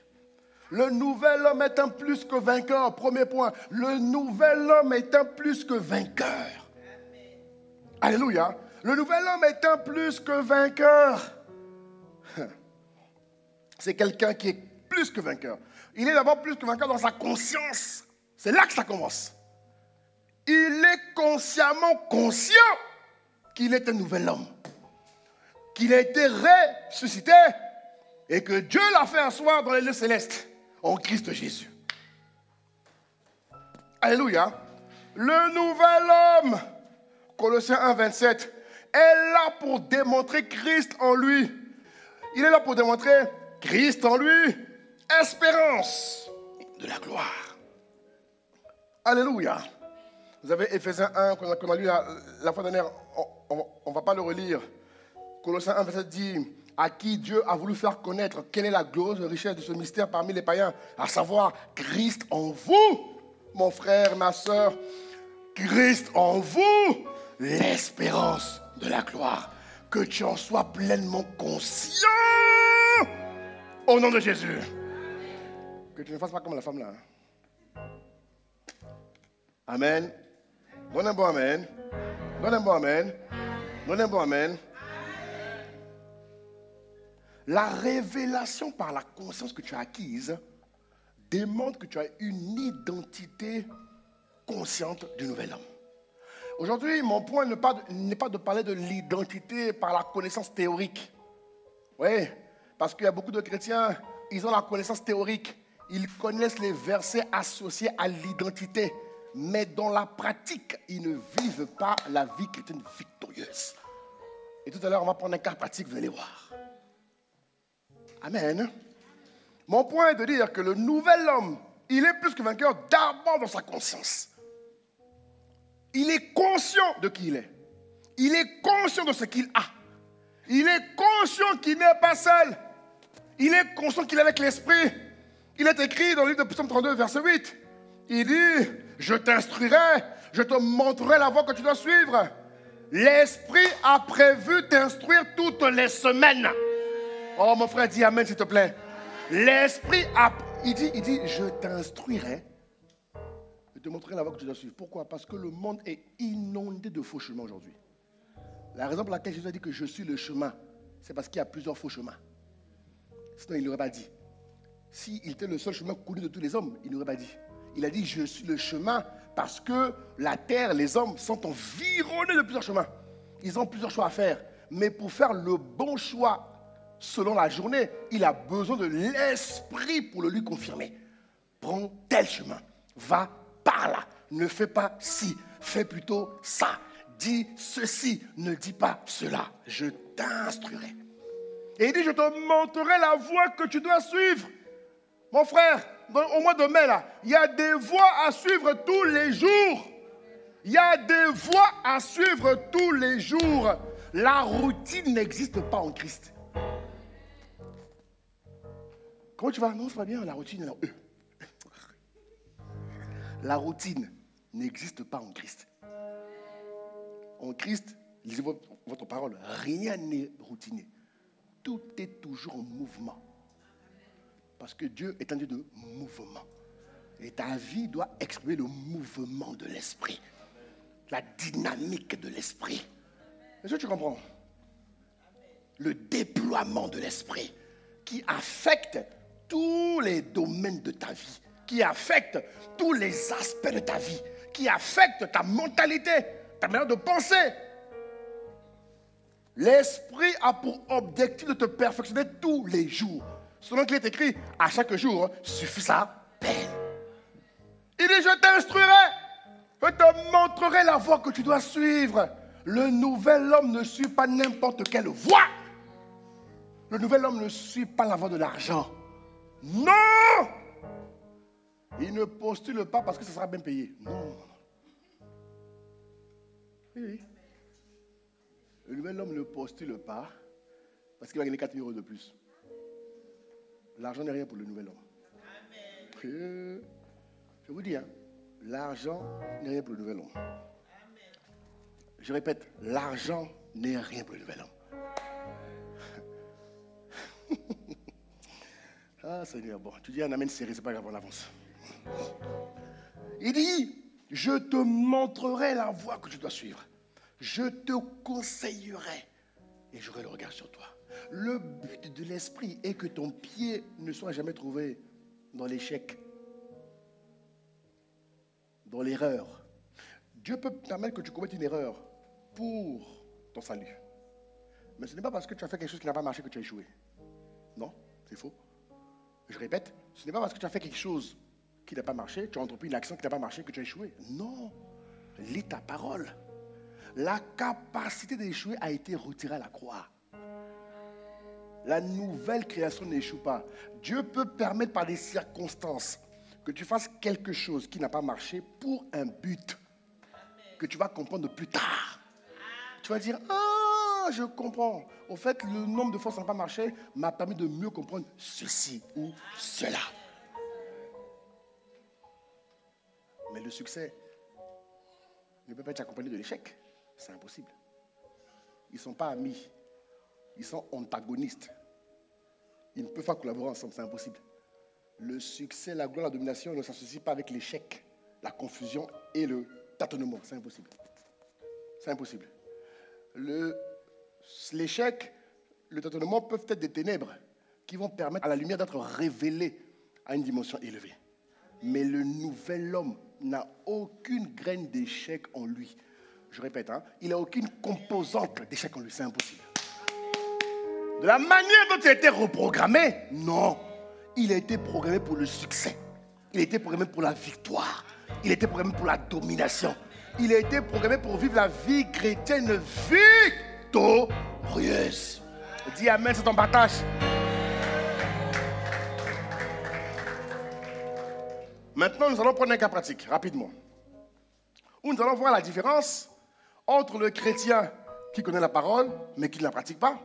Le nouvel homme est un plus que vainqueur. Premier point. Le nouvel homme est un plus que vainqueur. Alléluia. Le nouvel homme est un plus que vainqueur. C'est quelqu'un qui est plus que vainqueur. Il est d'abord plus que vainqueur dans sa conscience. C'est là que ça commence. Il est consciemment conscient qu'il est un nouvel homme. Qu'il a été ressuscité et que Dieu l'a fait asseoir dans les lieux célestes en Christ Jésus. Alléluia. Le nouvel homme, Colossiens 1, 27, est là pour démontrer Christ en lui. Il est là pour démontrer Christ en lui, espérance de la gloire. Alléluia. Vous avez Éphésiens 1 qu'on a lu la fois dernière, on ne va pas le relire. Colossiens 1, verset dit, à qui Dieu a voulu faire connaître quelle est la glorieuse richesse de ce mystère parmi les païens, à savoir Christ en vous, mon frère, ma soeur, Christ en vous, l'espérance de la gloire. Que tu en sois pleinement conscient au nom de Jésus. Que tu ne fasses pas comme la femme là. Amen. Donne un bon amen. Donne un bon amen. Donne un bon amen. La révélation par la conscience que tu as acquise démontre que tu as une identité consciente du nouvel homme. Aujourd'hui, mon point n'est pas de parler de l'identité par la connaissance théorique. Oui, parce qu'il y a beaucoup de chrétiens, ils ont la connaissance théorique. Ils connaissent les versets associés à l'identité. Mais dans la pratique, ils ne vivent pas la vie chrétienne victorieuse. Et tout à l'heure, on va prendre un cas pratique, vous allez voir. Amen. Mon point est de dire que le nouvel homme, il est plus que vainqueur d'abord dans sa conscience. Il est conscient de qui il est. Il est conscient de ce qu'il a. Il est conscient qu'il n'est pas seul. Il est conscient qu'il est avec l'Esprit. Il est écrit dans le livre de Psaume 32, verset 8. Il dit, je t'instruirai, je te montrerai la voie que tu dois suivre. L'Esprit a prévu t'instruire toutes les semaines. Oh, mon frère, dis amen, s'il te plaît. L'esprit, il dit, je t'instruirai. Je te montrerai la voie que tu dois suivre. Pourquoi? Parce que le monde est inondé de faux chemins aujourd'hui. La raison pour laquelle Jésus a dit que je suis le chemin, c'est parce qu'il y a plusieurs faux chemins. Sinon, il ne l'aurait pas dit. S'il était le seul chemin connu de tous les hommes, il n'aurait pas dit. Il a dit, je suis le chemin parce que la terre, les hommes sont environnés de plusieurs chemins. Ils ont plusieurs choix à faire. Mais pour faire le bon choix selon la journée, il a besoin de l'esprit pour le lui confirmer. Prends tel chemin. Va par là. Ne fais pas ci. Fais plutôt ça. Dis ceci. Ne dis pas cela. Je t'instruirai. Et il dit, je te montrerai la voie que tu dois suivre. Mon frère, au mois de mai, là, il y a des voies à suivre tous les jours. Il y a des voies à suivre tous les jours. La routine n'existe pas en Christ. Comment tu vas? Non, ça va bien, la routine. La routine n'existe pas en Christ. En Christ, lisez votre parole, rien n'est routinier. Tout est toujours en mouvement. Parce que Dieu est un Dieu de mouvement. Et ta vie doit exprimer le mouvement de l'esprit. La dynamique de l'esprit. Est-ce que tu comprends? Le déploiement de l'esprit qui affecte tous les domaines de ta vie, qui affecte tous les aspects de ta vie, qui affecte ta mentalité, ta manière de penser. L'esprit a pour objectif de te perfectionner tous les jours. Selon qu'il est écrit, à chaque jour suffit sa peine. Il dit, je t'instruirai, je te montrerai la voie que tu dois suivre. Le nouvel homme ne suit pas n'importe quelle voie. Le nouvel homme ne suit pas la voie de l'argent. Non! Il ne postule pas parce que ça sera bien payé. Non. Oui. Le nouvel homme ne postule pas parce qu'il va gagner 4 000 € de plus. L'argent n'est rien pour le nouvel homme. Amen. Je vous dis, l'argent n'est rien pour le nouvel homme. Amen. Je répète, l'argent n'est rien pour le nouvel homme. Ah Seigneur, bon, tu dis un amen serré, c'est pas grave, on avance. Il dit, je te montrerai la voie que tu dois suivre. Je te conseillerai et j'aurai le regard sur toi. Le but de l'esprit est que ton pied ne soit jamais trouvé dans l'échec, dans l'erreur. Dieu peut permettre que tu commettes une erreur pour ton salut. Mais ce n'est pas parce que tu as fait quelque chose qui n'a pas marché que tu as échoué. Non, c'est faux. Je répète, ce n'est pas parce que tu as fait quelque chose qui n'a pas marché, tu as entrepris une action qui n'a pas marché que tu as échoué. Non, lis ta parole. La capacité d'échouer a été retirée à la croix. La nouvelle création n'échoue pas. Dieu peut permettre par des circonstances que tu fasses quelque chose qui n'a pas marché pour un but que tu vas comprendre plus tard. Tu vas dire, ah, je comprends. Au fait, le nombre de fois que ça n'a pas marché m'a permis de mieux comprendre ceci ou cela. Mais le succès ne peut pas être accompagné de l'échec. C'est impossible. Ils ne sont pas amis. Ils sont antagonistes. Ils ne peuvent pas collaborer ensemble, c'est impossible. Le succès, la gloire, la domination ne s'associent pas avec l'échec, la confusion et le tâtonnement. C'est impossible. C'est impossible. L'échec, le tâtonnement peuvent être des ténèbres qui vont permettre à la lumière d'être révélée à une dimension élevée. Mais le nouvel homme n'a aucune graine d'échec en lui. Je répète, il n'a aucune composante d'échec en lui, c'est impossible. De la manière dont il a été reprogrammé, non. Il a été programmé pour le succès. Il a été programmé pour la victoire. Il a été programmé pour la domination. Il a été programmé pour vivre la vie chrétienne victorieuse. Dis amen, c'est ton partage. Maintenant, nous allons prendre un cas pratique, rapidement. Où nous allons voir la différence entre le chrétien qui connaît la parole, mais qui ne la pratique pas,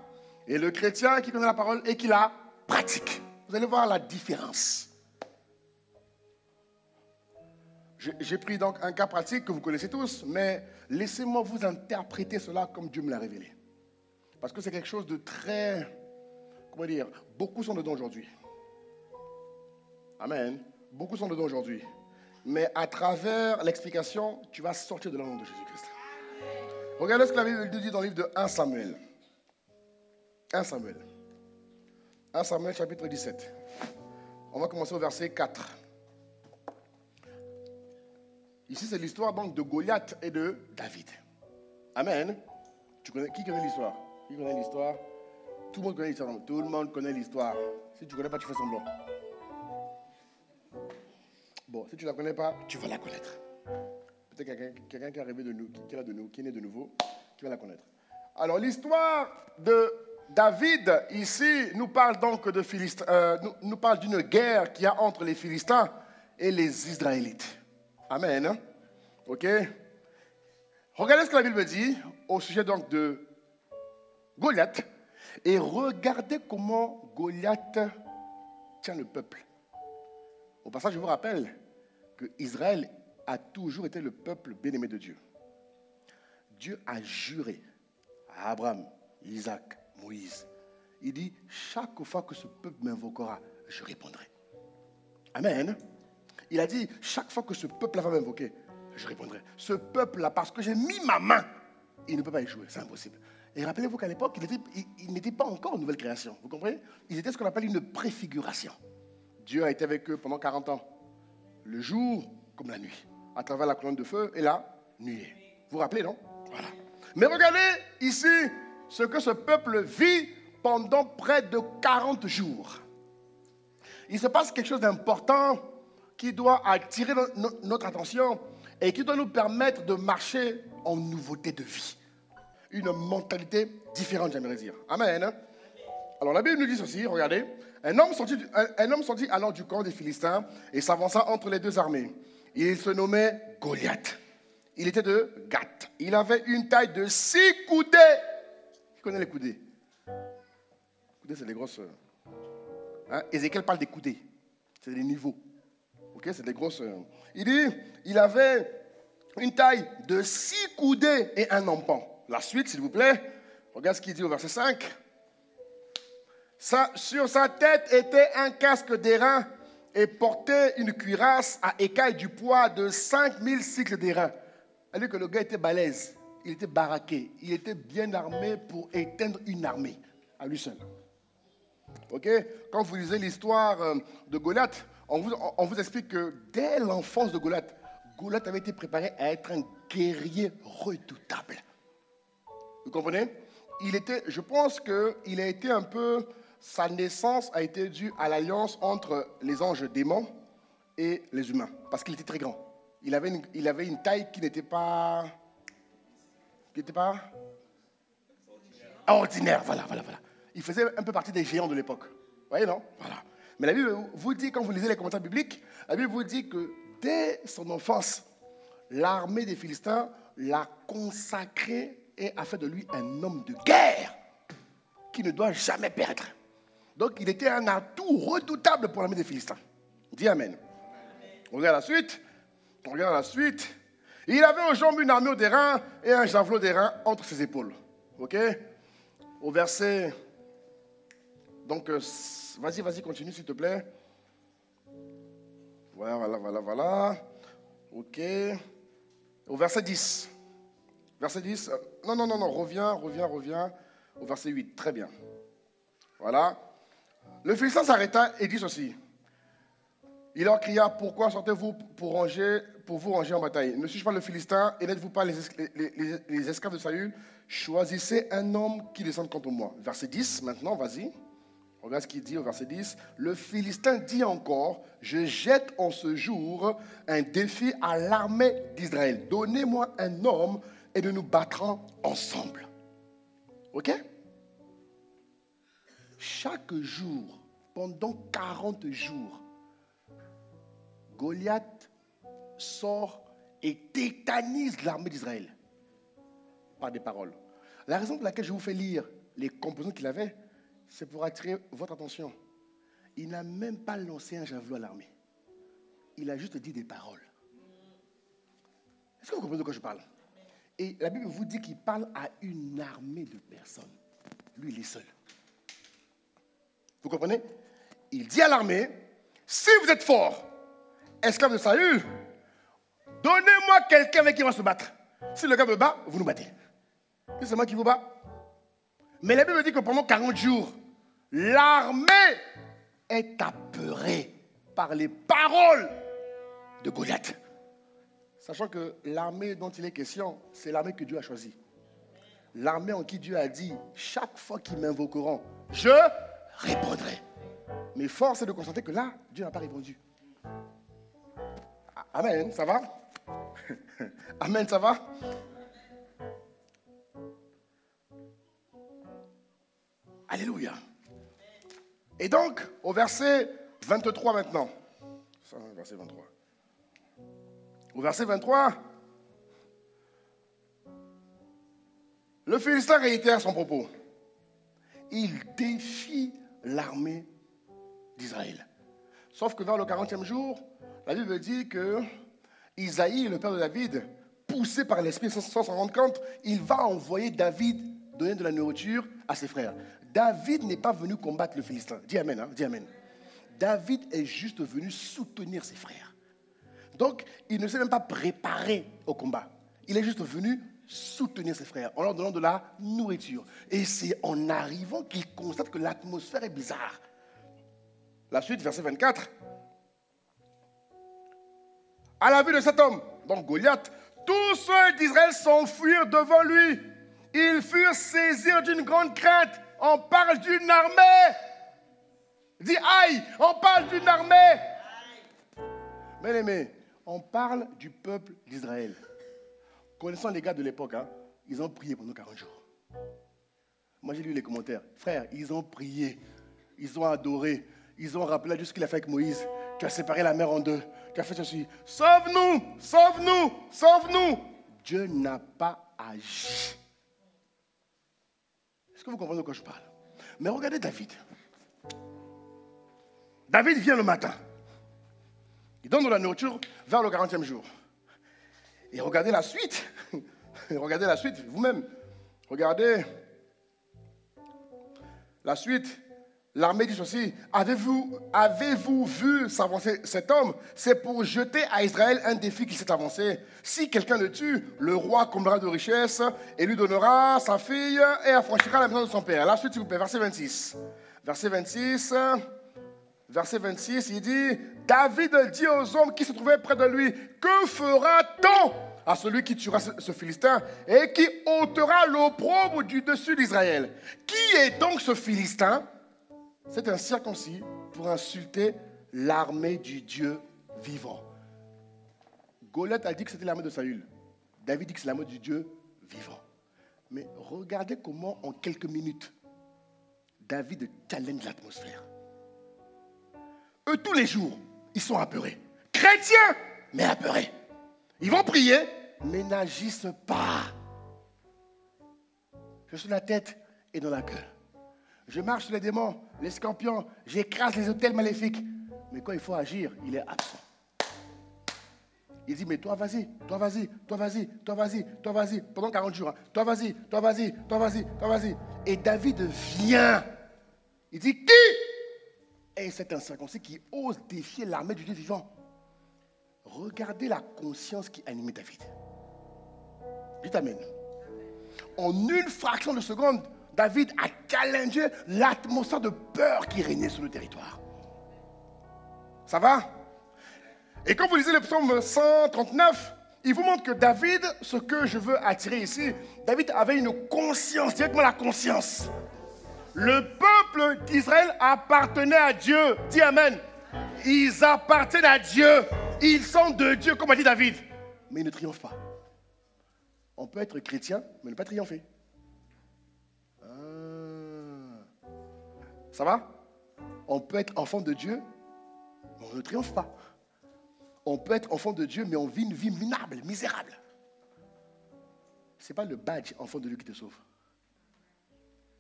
et le chrétien qui connaît la parole et qui la pratique. Vous allez voir la différence. J'ai pris donc un cas pratique que vous connaissez tous, mais laissez-moi vous interpréter cela comme Dieu me l'a révélé. Parce que c'est quelque chose de très, comment dire, beaucoup sont dedans aujourd'hui. Amen. Beaucoup sont dedans aujourd'hui. Mais à travers l'explication, tu vas sortir de la nom de Jésus-Christ. Regardez ce que la Bible nous dit dans le livre de 1 Samuel. 1 Samuel. 1 Samuel chapitre 17. On va commencer au verset 4. Ici, c'est l'histoire donc de Goliath et de David. Amen. Qui connaît l'histoire? Qui connaît l'histoire? Tout le monde connaît l'histoire. Tout le monde connaît l'histoire. Si tu ne connais pas, tu fais semblant. Bon, si tu ne la connais pas, tu vas la connaître. Peut-être quelqu'un qui est arrivé de nous, qui est né de nouveau, qui va la connaître. Alors, l'histoire de David, ici, nous parle donc de Philistins, nous parle d'une guerre qu'il y a entre les Philistins et les Israélites. Amen. Ok? Regardez ce que la Bible dit au sujet donc de Goliath. Et regardez comment Goliath tient le peuple. Au passage, je vous rappelle que Israël a toujours été le peuple bien-aimé de Dieu. Dieu a juré à Abraham, Isaac, Moïse. Il dit, chaque fois que ce peuple m'invoquera, je répondrai. Amen. Il a dit, chaque fois que ce peuple va m'invoquer, je répondrai. Ce peuple-là, parce que j'ai mis ma main, il ne peut pas échouer, c'est impossible. Et rappelez-vous qu'à l'époque, il n'était pas encore une nouvelle création. Vous comprenez? Ils étaient ce qu'on appelle une préfiguration. Dieu a été avec eux pendant 40 ans. Le jour comme la nuit. À travers la colonne de feu et la nuée. Vous vous rappelez, non? Voilà. Mais regardez ici ce que ce peuple vit pendant près de 40 jours. Il se passe quelque chose d'important qui doit attirer notre attention et qui doit nous permettre de marcher en nouveauté de vie. Une mentalité différente, j'aimerais dire. Amen. Alors la Bible nous dit ceci, regardez. Un homme sortit alors du camp des Philistins et s'avança entre les deux armées. Il se nommait Goliath. Il était de Gath. Il avait une taille de 6 coudées. Qui connaît les coudées? Les coudées, c'est des grosses... Hein? Ézéchiel parle des coudées. C'est des niveaux. Ok, c'est des grosses... Il dit, il avait une taille de 6 coudées et un empan. La suite, s'il vous plaît. Regarde ce qu'il dit au verset 5. Sur sa tête était un casque d'airain et portait une cuirasse à écailles du poids de 5000 cycles d'airain. C'est-à-dire que le gars était balèze, il était baraqué, il était bien armé pour éteindre une armée à lui seul. Ok? Quand vous lisez l'histoire de Goliath, on vous explique que dès l'enfance de Goliath, Goliath avait été préparé à être un guerrier redoutable. Vous comprenez? Je pense qu'il a été un peu... Sa naissance a été due à l'alliance entre les anges démons et les humains. Parce qu'il était très grand. Il avait une taille qui n'était pas... ordinaire. Voilà. Il faisait un peu partie des géants de l'époque. Vous voyez, non? Voilà. Mais la Bible vous dit, quand vous lisez les commentaires bibliques, la Bible vous dit que dès son enfance, l'armée des Philistins l'a consacré et a fait de lui un homme de guerre qui ne doit jamais perdre. Donc, il était un atout redoutable pour l'armée des Philistins. Dis Amen. On regarde la suite. Il avait aux jambes une armure d'airain et un javelot d'airain entre ses épaules. Ok? Au verset... Donc, vas-y, continue s'il te plaît. Voilà. Ok. Au verset 10. Verset 10. Non, reviens. Au verset 8. Très bien. Voilà. Le Philistin s'arrêta et dit ceci. Il leur cria, pourquoi sortez-vous pour vous ranger en bataille? Ne suis-je pas le Philistin et n'êtes-vous pas les esclaves de Saül? Choisissez un homme qui descende contre moi. Verset 10, maintenant, vas-y. Regarde ce qu'il dit au verset 10. Le Philistin dit encore, je jette en ce jour un défi à l'armée d'Israël. Donnez-moi un homme et nous nous battrons ensemble. Ok? Chaque jour, pendant 40 jours, Goliath sort et tétanise l'armée d'Israël par des paroles. La raison pour laquelle je vous fais lire les composants qu'il avait, c'est pour attirer votre attention. Il n'a même pas lancé un javelot à l'armée. Il a juste dit des paroles. Est-ce que vous comprenez de quoi je parle? Et la Bible vous dit qu'il parle à une armée de personnes. Lui, il est seul. Vous comprenez? Il dit à l'armée, si vous êtes fort, esclave de Saül, donnez-moi quelqu'un avec qui on va se battre. Si le gars me bat, vous nous battez. C'est moi qui vous bats. Mais la Bible dit que pendant 40 jours, l'armée est apeurée par les paroles de Goliath. Sachant que l'armée dont il est question, c'est l'armée que Dieu a choisie. L'armée en qui Dieu a dit, chaque fois qu'ils m'invoqueront, je répondrai. Mais force est de constater que là, Dieu n'a pas répondu. Amen, ça va? Amen, ça va? Alléluia. Et donc, au verset 23 maintenant. Ça, verset 23. Au verset 23, le Philistin réitère son propos. Il défie l'armée d'Israël. Sauf que vers le 40e jour, la Bible dit que Isaïe, le père de David, poussé par l'esprit sans s'en rendre compte, il va envoyer David donner de la nourriture à ses frères. David n'est pas venu combattre le Philistin. Dis amen, hein, dis amen. David est juste venu soutenir ses frères. Donc, il ne s'est même pas préparé au combat. Il est juste venu soutenir ses frères en leur donnant de la nourriture. Et c'est en arrivant qu'il constate que l'atmosphère est bizarre. La suite, verset 24. À la vue de cet homme, donc Goliath, tous ceux d'Israël s'enfuirent devant lui. Ils furent saisis d'une grande crainte. On parle d'une armée. Dis aïe, on parle d'une armée. Bien-aimés, on parle du peuple d'Israël. Connaissant les gars de l'époque, hein, ils ont prié pendant 40 jours. Moi, j'ai lu les commentaires. Frère, ils ont prié, ils ont adoré, ils ont rappelé juste ce qu'il a fait avec Moïse. Tu as séparé la mer en deux, tu as fait ceci. Sauve-nous, sauve-nous, sauve-nous. Dieu n'a pas agi. Est-ce que vous comprenez de quoi je parle? Mais regardez David. David vient le matin. Il donne de la nourriture vers le 40e jour. Et regardez la suite. Regardez la suite vous-même. Regardez la suite. L'armée dit ceci. Avez-vous vu s'avancer cet homme? C'est pour jeter à Israël un défi qu'il s'est avancé. Si quelqu'un le tue, le roi comblera de richesses et lui donnera sa fille et affranchira la maison de son père. La suite, s'il vous plaît, verset 26. Verset 26. Verset 26, il dit, David dit aux hommes qui se trouvaient près de lui, que fera-t-on à celui qui tuera ce Philistin et qui ôtera l'opprobre du dessus d'Israël? Qui est donc ce Philistin? C'est un circoncis pour insulter l'armée du Dieu vivant. Goliath a dit que c'était l'armée de Saül. David dit que c'est l'armée du Dieu vivant. Mais regardez comment en quelques minutes, David challenge l'atmosphère. Eux, tous les jours, ils sont apeurés. Chrétiens, mais apeurés. Ils vont prier, mais n'agissent pas. Je suis dans la tête et dans la queue. Je marche sur les démons, les scorpions, j'écrase les hôtels maléfiques. Mais quand il faut agir, il est absent. Il dit, mais toi vas-y, toi vas-y, toi vas-y, toi vas-y, toi vas-y, pendant 40 jours. Hein. Toi vas-y, toi vas-y, toi vas-y, toi vas-y. Et David vient. Il dit, qui? Et c'est un circoncis qui ose défier l'armée du Dieu vivant. Regardez la conscience qui animait David. Dites amen. En une fraction de seconde, David a challengé l'atmosphère de peur qui régnait sur le territoire. Ça va? Et quand vous lisez le psaume 139, il vous montre que David, ce que je veux attirer ici, David avait une conscience, directement la conscience. Le peuple d'Israël appartenait à Dieu. Dis amen. Ils appartiennent à Dieu. Ils sont de Dieu, comme a dit David. Mais ils ne triomphent pas. On peut être chrétien, mais ne pas triompher. Ça va? On peut être enfant de Dieu, mais on ne triomphe pas. On peut être enfant de Dieu, mais on vit une vie minable, misérable. Ce n'est pas le badge enfant de Dieu qui te sauve.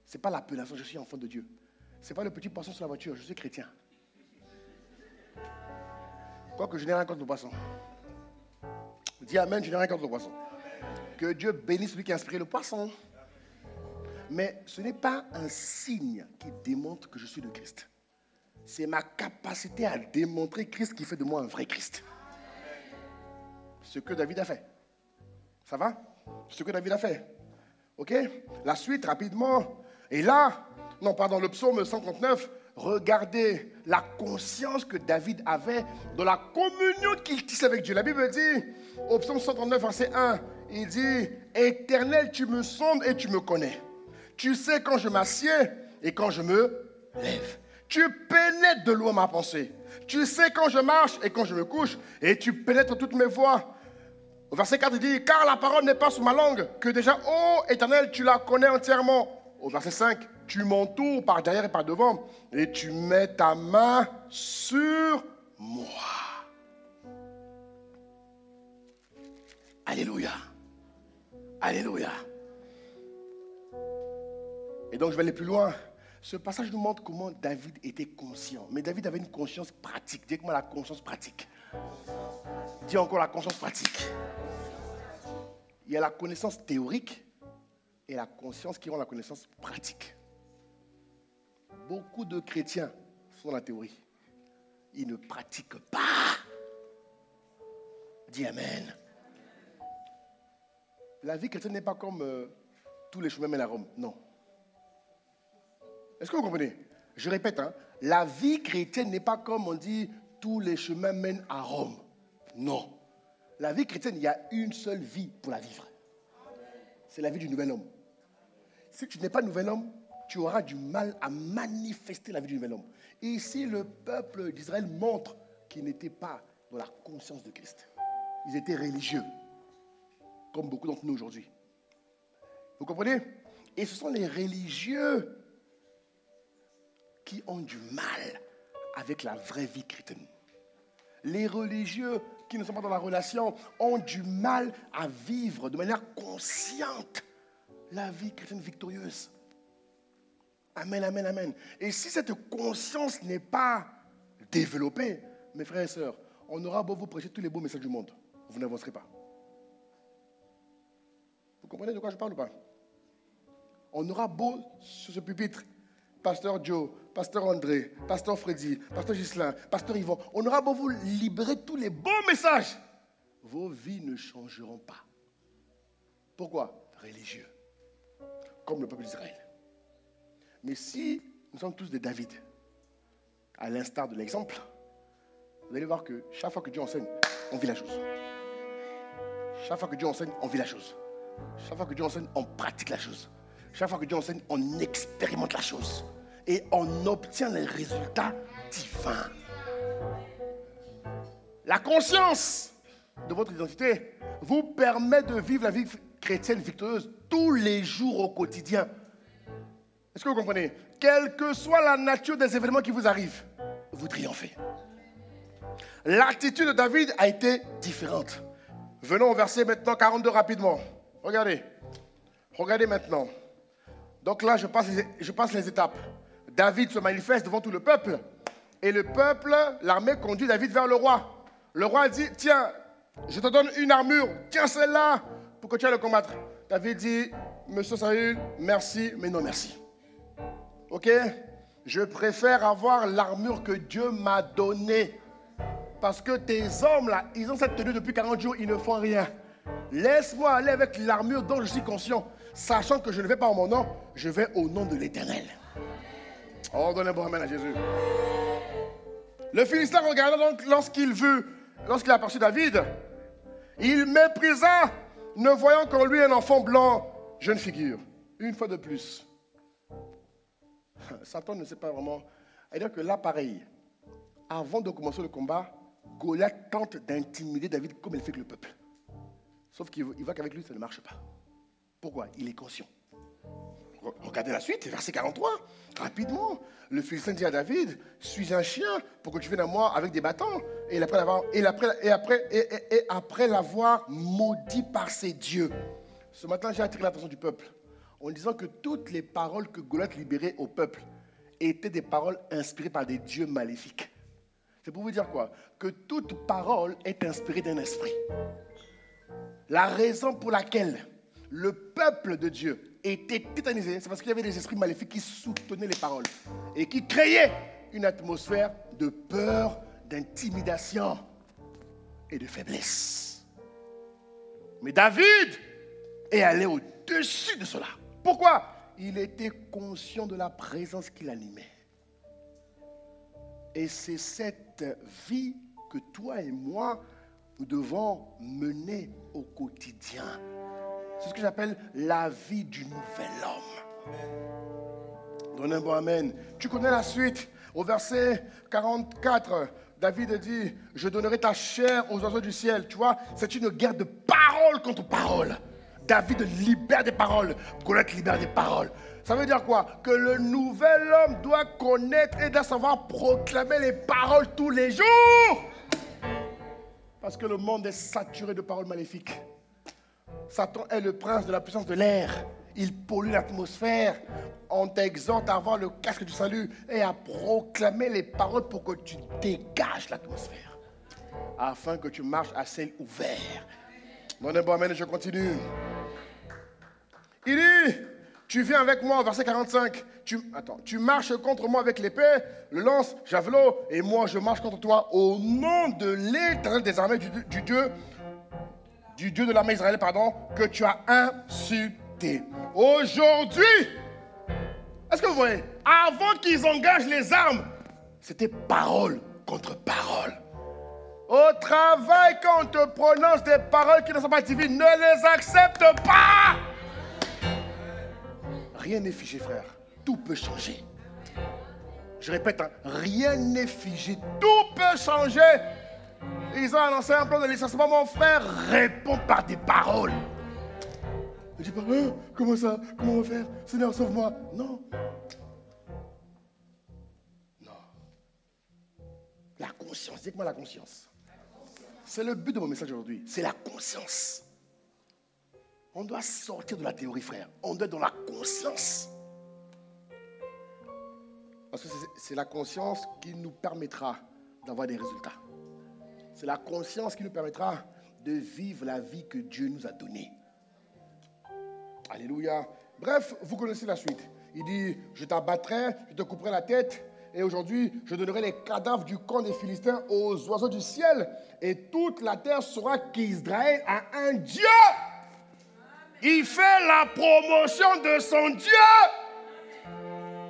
Ce n'est pas l'appellation, je suis enfant de Dieu. Ce n'est pas le petit poisson sur la voiture, je suis chrétien. Quoique je n'ai rien contre le poisson. Dis amen, je n'ai rien contre le poisson. Que Dieu bénisse celui qui a inspiré le poisson. Mais ce n'est pas un signe qui démontre que je suis le Christ. C'est ma capacité à démontrer Christ qui fait de moi un vrai Christ. Ce que David a fait. Ça va? Ce que David a fait. Ok? La suite, rapidement. Et là, non, pardon, le psaume 139, regardez la conscience que David avait dans la communion qu'il tissait avec Dieu. La Bible dit, au psaume 139, verset 1, il dit, Éternel, tu me sondes et tu me connais. Tu sais quand je m'assieds et quand je me lève. Tu pénètres de loin ma pensée. Tu sais quand je marche et quand je me couche. Et tu pénètres toutes mes voies. Au verset 4, il dit, car la parole n'est pas sous ma langue, que déjà, ô Éternel, tu la connais entièrement. Au verset 5, tu m'entoures par derrière et par devant, et tu mets ta main sur moi. Alléluia. Alléluia. Et donc, je vais aller plus loin. Ce passage nous montre comment David était conscient. Mais David avait une conscience pratique. Dis-moi la conscience pratique. Dis encore la conscience pratique. Il y a la connaissance théorique et la conscience qui rend la connaissance pratique. Beaucoup de chrétiens sont dans la théorie. Ils ne pratiquent pas. Dis Amen. La vie chrétienne n'est pas comme tous les chemins mènent à Rome. Non. Est-ce que vous comprenez? Je répète, la vie chrétienne n'est pas comme on dit tous les chemins mènent à Rome. Non. La vie chrétienne, il y a une seule vie pour la vivre. C'est la vie du nouvel homme. Si tu n'es pas nouvel homme, tu auras du mal à manifester la vie du nouvel homme. Et ici, le peuple d'Israël montre qu'ils n'étaient pas dans la conscience de Christ. Ils étaient religieux, comme beaucoup d'entre nous aujourd'hui. Vous comprenez? Et ce sont les religieux qui ont du mal avec la vraie vie chrétienne. Les religieux qui ne sont pas dans la relation ont du mal à vivre de manière consciente la vie chrétienne victorieuse. Amen, amen, amen. Et si cette conscience n'est pas développée, mes frères et sœurs, on aura beau vous prêcher tous les beaux messages du monde, vous n'avancerez pas. Vous comprenez de quoi je parle ou pas? On aura beau sur ce pupitre, Pasteur Joe, Pasteur André, Pasteur Freddy, Pasteur Ghislain, Pasteur Yvon, on aura beau vous libérer tous les bons messages, vos vies ne changeront pas. Pourquoi? Religieux, comme le peuple d'Israël. Mais si nous sommes tous des David, à l'instar de l'exemple, vous allez voir que chaque fois que Dieu enseigne, on vit la chose. Chaque fois que Dieu enseigne, on vit la chose. Chaque fois que Dieu enseigne, on pratique la chose. Chaque fois que Dieu enseigne, on expérimente la chose. Et on obtient les résultats divins. La conscience de votre identité vous permet de vivre la vie chrétienne victorieuse tous les jours au quotidien. Est-ce que vous comprenez? Quelle que soit la nature des événements qui vous arrivent, vous triomphez. L'attitude de David a été différente. Venons au verset maintenant 42 rapidement. Regardez. Regardez maintenant. Donc là, je passe les étapes. David se manifeste devant tout le peuple. Et le peuple, l'armée conduit David vers le roi. Le roi dit, tiens, je te donne une armure. Tiens celle-là pour que tu ailles le combattre. David dit, monsieur Saül, merci, mais non merci. Ok? Je préfère avoir l'armure que Dieu m'a donnée. Parce que tes hommes là, ils ont cette tenue depuis 40 jours, ils ne font rien. Laisse-moi aller avec l'armure dont je suis conscient, sachant que je ne vais pas en mon nom, je vais au nom de l'Éternel. Oh, donnez un bon amen à Jésus. Le Philistin regarda donc lorsqu'il a aperçu David, il méprisa, ne voyant qu'en lui un enfant blanc, jeune figure. Une fois de plus. Satan ne sait pas vraiment. C'est-à-dire que là, pareil, avant de commencer le combat, Goliath tente d'intimider David comme il fait avec le peuple. Sauf qu'il voit qu'avec lui, ça ne marche pas. Pourquoi? Il est conscient. Regardez la suite, verset 43. Rapidement, le Philistin dit à David, suis un chien pour que tu viennes à moi avec des bâtons. Et après l'avoir maudit par ses dieux. Ce matin, j'ai attiré l'attention du peuple en disant que toutes les paroles que Goliath libérait au peuple étaient des paroles inspirées par des dieux maléfiques. C'est pour vous dire quoi? Que toute parole est inspirée d'un esprit. La raison pour laquelle le peuple de Dieu était tétanisé, c'est parce qu'il y avait des esprits maléfiques qui soutenaient les paroles et qui créaient une atmosphère de peur, d'intimidation et de faiblesse. Mais David est allé au-dessus de cela. Pourquoi? Il était conscient de la présence qui l'animait. Et c'est cette vie que toi et moi, nous devons mener au quotidien. C'est ce que j'appelle la vie du nouvel homme. Donne un bon amen. Tu connais la suite. Au verset 44, David dit, je donnerai ta chair aux oiseaux du ciel. Tu vois, c'est une guerre de parole contre parole. David libère des paroles. Goliath libère des paroles. Ça veut dire quoi? Que le nouvel homme doit connaître et doit savoir proclamer les paroles tous les jours. Parce que le monde est saturé de paroles maléfiques. Satan est le prince de la puissance de l'air. Il pollue l'atmosphère. On t'exhorte à avoir le casque du salut et à proclamer les paroles pour que tu dégages l'atmosphère. Afin que tu marches à ciel ouvert. Mon bon amen, je continue. Il dit, tu viens avec moi, verset 45. Tu marches contre moi avec l'épée, le lance, javelot, et moi je marche contre toi au nom de l'Éternel des armées, du Dieu de l'armée israélienne, que tu as insulté. Aujourd'hui, est-ce que vous voyez, avant qu'ils engagent les armes, c'était parole contre parole. Au travail, quand on te prononce des paroles qui ne sont pas divines, ne les accepte pas. Rien n'est figé, frère. Tout peut changer. Je répète, rien n'est figé. Tout peut changer. Ils ont annoncé un plan de licenciement. Mon frère répond par des paroles. Ne dis pas, comment ça? Comment on va faire? Seigneur, sauve-moi. Non. Non. La conscience. Dis-moi la conscience. C'est le but de mon message aujourd'hui. C'est la conscience. On doit sortir de la théorie, frère. On doit être dans la conscience. Parce que c'est la conscience qui nous permettra d'avoir des résultats. C'est la conscience qui nous permettra de vivre la vie que Dieu nous a donnée. Alléluia. Bref, vous connaissez la suite. Il dit, je t'abattrai, je te couperai la tête, et aujourd'hui, je donnerai les cadavres du camp des Philistins aux oiseaux du ciel, et toute la terre saura qu'Israël a un Dieu. Il fait la promotion de son Dieu.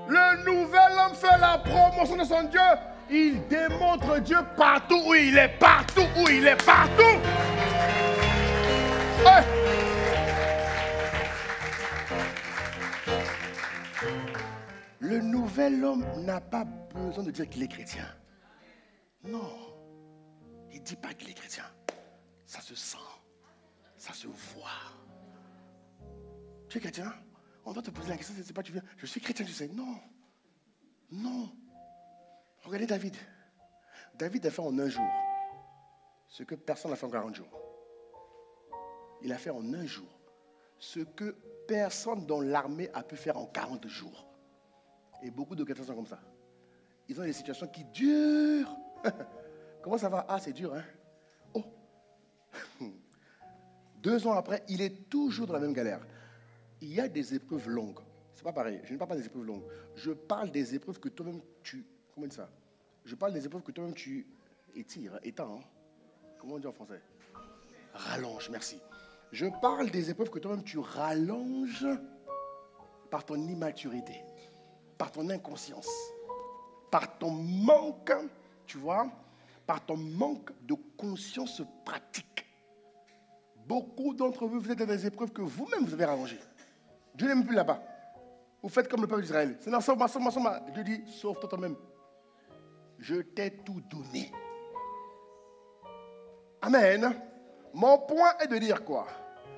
Le nouvel homme fait la promotion de son Dieu. Il démontre Dieu partout où il est. Partout où il est. Partout. Hey. Le nouvel homme n'a pas besoin de dire qu'il est chrétien. Non. Il ne dit pas qu'il est chrétien. Ça se sent. Ça se voit. Tu es chrétien? On doit te poser la question, c'est pas tu viens. Je suis chrétien, tu sais. Non. Non. Regardez David. David a fait en un jour ce que personne n'a fait en 40 jours. Il a fait en un jour ce que personne dans l'armée a pu faire en 40 jours. Et beaucoup de chrétiens sont comme ça. Ils ont des situations qui durent. Comment ça va? Ah, c'est dur, hein? Oh. 2 ans après, il est toujours dans la même galère. Il y a des épreuves longues. C'est pas pareil. Je ne parle pas des épreuves longues. Je parle des épreuves que toi-même tu... Comment on dit ça? Je parle des épreuves que toi-même tu étires, étends. Hein? Comment on dit en français? Rallonge, merci. Je parle des épreuves que toi-même tu rallonges par ton immaturité, par ton inconscience, par ton manque, tu vois, par ton manque de conscience pratique. Beaucoup d'entre vous, vous êtes dans des épreuves que vous-même vous avez rallongées. Dieu n'est même plus là-bas. Vous faites comme le peuple d'Israël. C'est non, sauve-moi, sauve-moi, sauve-moi. Dieu dit, sauve-toi toi-même. Je t'ai tout donné. Amen. Mon point est de dire quoi?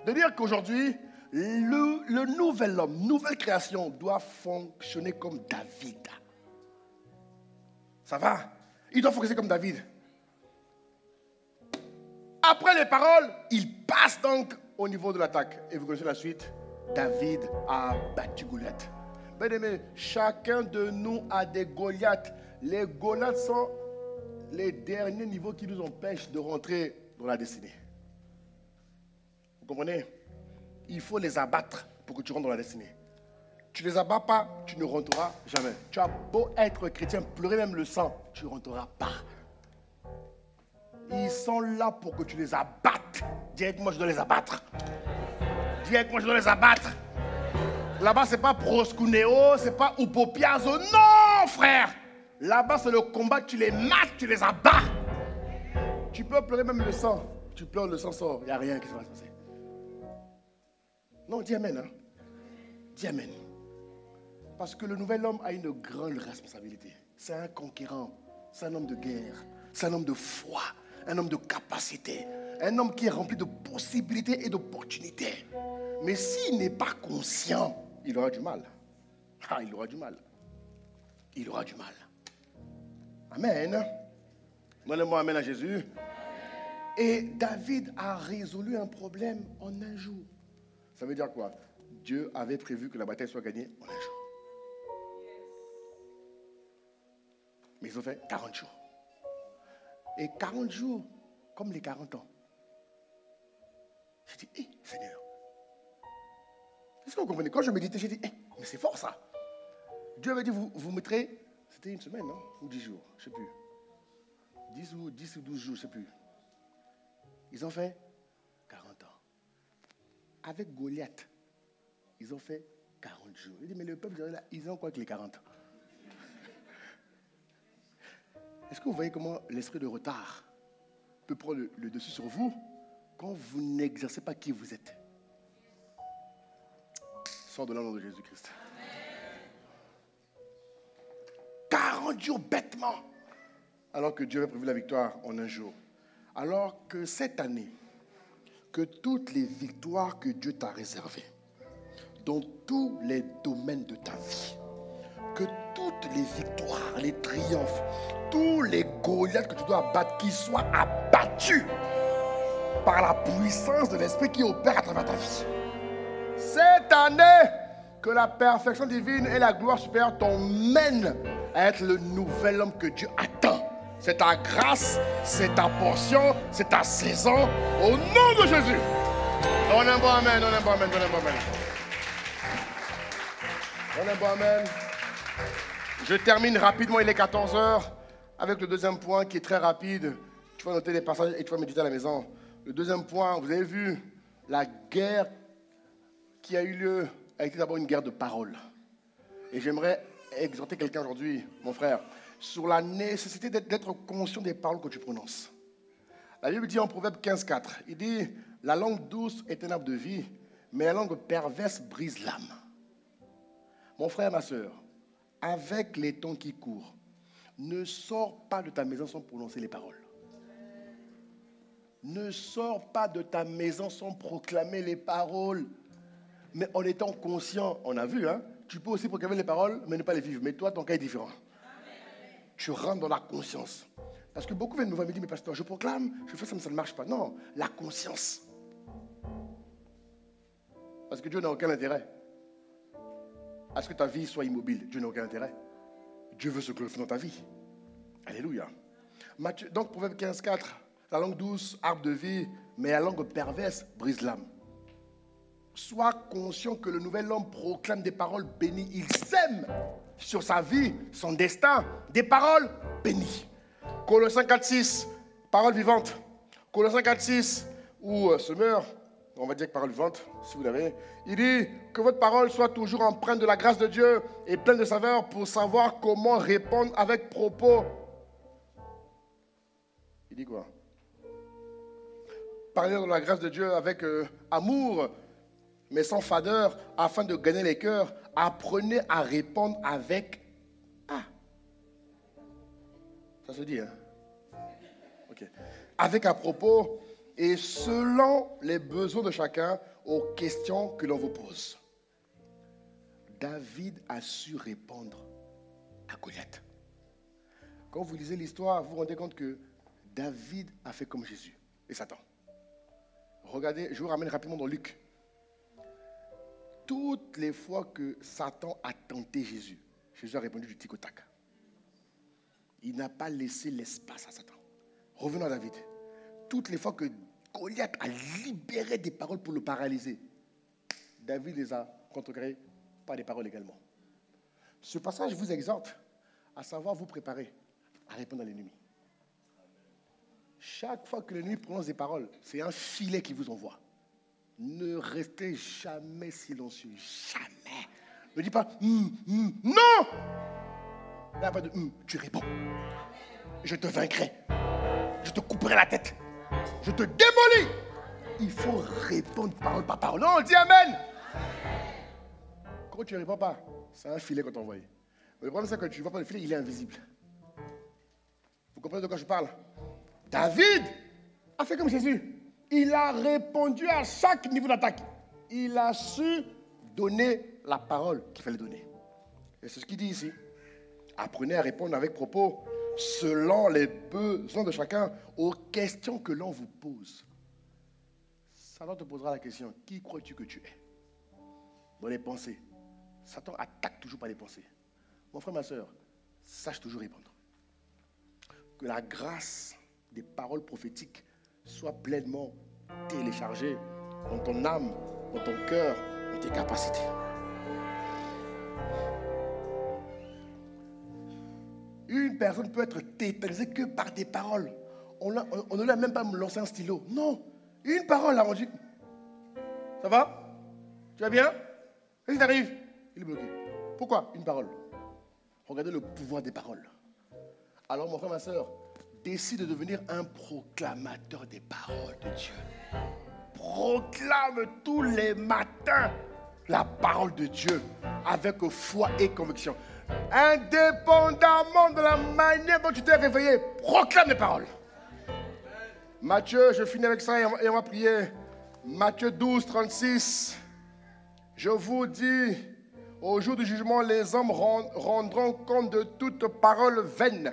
De dire qu'aujourd'hui, le nouvel homme, nouvelle création, doit fonctionner comme David. Ça va? Il doit fonctionner comme David. Après les paroles, il passe donc au niveau de l'attaque. Et vous connaissez la suite. David a battu Goliath. Bien aimé, chacun de nous a des Goliaths. Les Goliaths sont les derniers niveaux qui nous empêchent de rentrer dans la destinée. Vous comprenez? Il faut les abattre pour que tu rentres dans la destinée. Tu ne les abats pas, tu ne rentreras jamais. Tu as beau être chrétien, pleurer même le sang, tu ne rentreras pas. Ils sont là pour que tu les abattes. Dis avec moi, je dois les abattre. Dis avec moi, je dois les abattre. Là-bas, ce n'est pas proskuneo, ce n'est pas upopiazo. Non, frère. Là-bas, c'est le combat, tu les mates, tu les abats. Tu peux pleurer même le sang. Tu pleures, le sang sort, il n'y a rien qui se va passer. Non, dis amen. Hein? Dis amen. Parce que le nouvel homme a une grande responsabilité. C'est un conquérant, c'est un homme de guerre, c'est un homme de foi, un homme de capacité, un homme qui est rempli de possibilités et d'opportunités. Mais s'il n'est pas conscient, il aura du mal. Ah, il aura du mal. Il aura du mal. Amen. Donnez-moi amen à Jésus. Et David a résolu un problème en un jour. Ça veut dire quoi? Dieu avait prévu que la bataille soit gagnée en un jour. Mais ils ont fait 40 jours. Et 40 jours, comme les 40 ans. J'ai dit, Seigneur. Est-ce que vous comprenez? Quand je méditais, j'ai dit, mais c'est fort ça. Dieu avait dit, vous mettrez, c'était une semaine, non? Ou 10 jours, je ne sais plus. 10 ou 12 jours, je ne sais plus. Ils ont fait 40 ans. Avec Goliath, ils ont fait 40 jours. Il dit, mais le peuple, ils ont quoi que les 40? Est-ce que vous voyez comment l'esprit de retard peut prendre le dessus sur vous quand vous n'exercez pas qui vous êtes? Sors de l'âme de Jésus-Christ. 40 jours bêtement, alors que Dieu avait prévu la victoire en un jour. Alors que cette année, que toutes les victoires que Dieu t'a réservées, dans tous les domaines de ta vie, que toutes les victoires, les triomphes, tous les Goliaths que tu dois abattre, qu'ils soient abattus par la puissance de l'Esprit qui opère à travers ta vie. Cette année, que la perfection divine et la gloire supérieure t'emmènent à être le nouvel homme que Dieu attend. C'est ta grâce, c'est ta portion, c'est ta saison. Au nom de Jésus. Donne un bon amen, donne un bon amen, donne un bon amen. Donne un bon amen. Je termine rapidement, il est 14h, avec le deuxième point qui est très rapide. Tu vas noter les passages et tu vas méditer à la maison. Le deuxième point, vous avez vu, la guerre qui a eu lieu a été d'abord une guerre de paroles. Et j'aimerais exhorter quelqu'un aujourd'hui, mon frère, sur la nécessité d'être conscient des paroles que tu prononces. La Bible dit en Proverbe 15,4, il dit, la langue douce est un arbre de vie, mais la langue perverse brise l'âme. Mon frère, ma soeur, avec les temps qui courent, ne sors pas de ta maison sans prononcer les paroles. Ne sors pas de ta maison sans proclamer les paroles. Mais en étant conscient, on a vu, hein, tu peux aussi proclamer les paroles, mais ne pas les vivre. Mais toi, ton cas est différent. Amen. Tu rentres dans la conscience. Parce que beaucoup viennent me voir et me dire, mais pasteur, je proclame, je fais ça, mais ça ne marche pas. Non, la conscience. Parce que Dieu n'a aucun intérêt à ce que ta vie soit immobile. Dieu n'a aucun intérêt. Dieu veut se glorifier dans ta vie. Alléluia. Donc, Proverbe 15,4, la langue douce, arbre de vie, mais la langue perverse brise l'âme. Sois conscient que le nouvel homme proclame des paroles bénies. Il sème sur sa vie, son destin, des paroles bénies. Colossiens 4,6, parole vivante. Colossiens 4,6, ou semeur, on va dire que parole vivante, si vous l'avez. Il dit que votre parole soit toujours empreinte de la grâce de Dieu et pleine de saveur pour savoir comment répondre avec propos. Il dit quoi? Parler de la grâce de Dieu avec amour, mais sans fadeur, afin de gagner les cœurs. Apprenez à répondre avec ça se dit, hein? Ok. Avec à propos et selon les besoins de chacun aux questions que l'on vous pose. David a su répondre à Goliath. Quand vous lisez l'histoire, vous vous rendez compte que David a fait comme Jésus et Satan. Regardez, je vous ramène rapidement dans Luc. Toutes les fois que Satan a tenté Jésus, Jésus a répondu du tic au tac. Il n'a pas laissé l'espace à Satan. Revenons à David. Toutes les fois que Goliath a libéré des paroles pour le paralyser, David les a contrecarrées par des paroles également. Ce passage vous exhorte à savoir vous préparer à répondre à l'ennemi. Chaque fois que l'ennemi prononce des paroles, c'est un filet qu'il vous envoie. Ne restez jamais silencieux. Jamais. Ne dis pas non. Il n'y a pas de tu réponds. Je te vaincrai. Je te couperai la tête. Je te démolis. Il faut répondre parole par parole. Non, dis amen. Quand tu ne réponds pas, c'est un filet qu'on t'a envoyé. Mais le problème, c'est que tu ne vois pas le filet, il est invisible. Vous comprenez de quoi je parle? David a fait comme Jésus. Il a répondu à chaque niveau d'attaque. Il a su donner la parole qu'il fallait donner. Et c'est ce qu'il dit ici. Apprenez à répondre avec propos, selon les besoins de chacun, aux questions que l'on vous pose. Satan te posera la question, qui crois-tu que tu es? Dans les pensées. Satan attaque toujours par les pensées. Mon frère, ma soeur, sache toujours répondre. Que la grâce des paroles prophétiques soit pleinement téléchargée dans ton âme, dans ton cœur, dans tes capacités. Une personne peut être tétanisée que par des paroles. On ne lui a même pas lancé un stylo. Non, une parole là, on dit, ça va? Tu vas bien? Qu'est-ce qui t'arrive? Il est bloqué. Pourquoi? Une parole. Regardez le pouvoir des paroles. Alors mon frère, ma soeur, décide de devenir un proclamateur des paroles de Dieu. Proclame tous les matins la parole de Dieu avec foi et conviction. Indépendamment de la manière dont tu t'es réveillé, proclame les paroles. Matthieu, je finis avec ça et on va prier. Matthieu 12, 36. Je vous dis, au jour du jugement, les hommes rendront compte de toute parole vaine.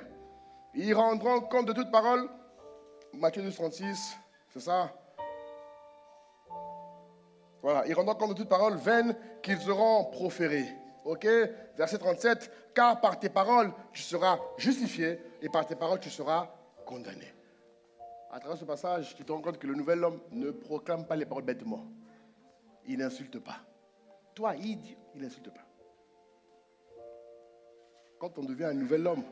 Ils rendront compte de toute parole. Matthieu 12, 36, c'est ça? Voilà, ils rendront compte de toute parole vaine qu'ils auront proférée. Ok? Verset 37. Car par tes paroles, tu seras justifié et par tes paroles, tu seras condamné. À travers ce passage, tu te rends compte que le nouvel homme ne proclame pas les paroles bêtement. Il n'insulte pas. Toi, il dit, il n'insulte pas. Quand on devient un nouvel homme,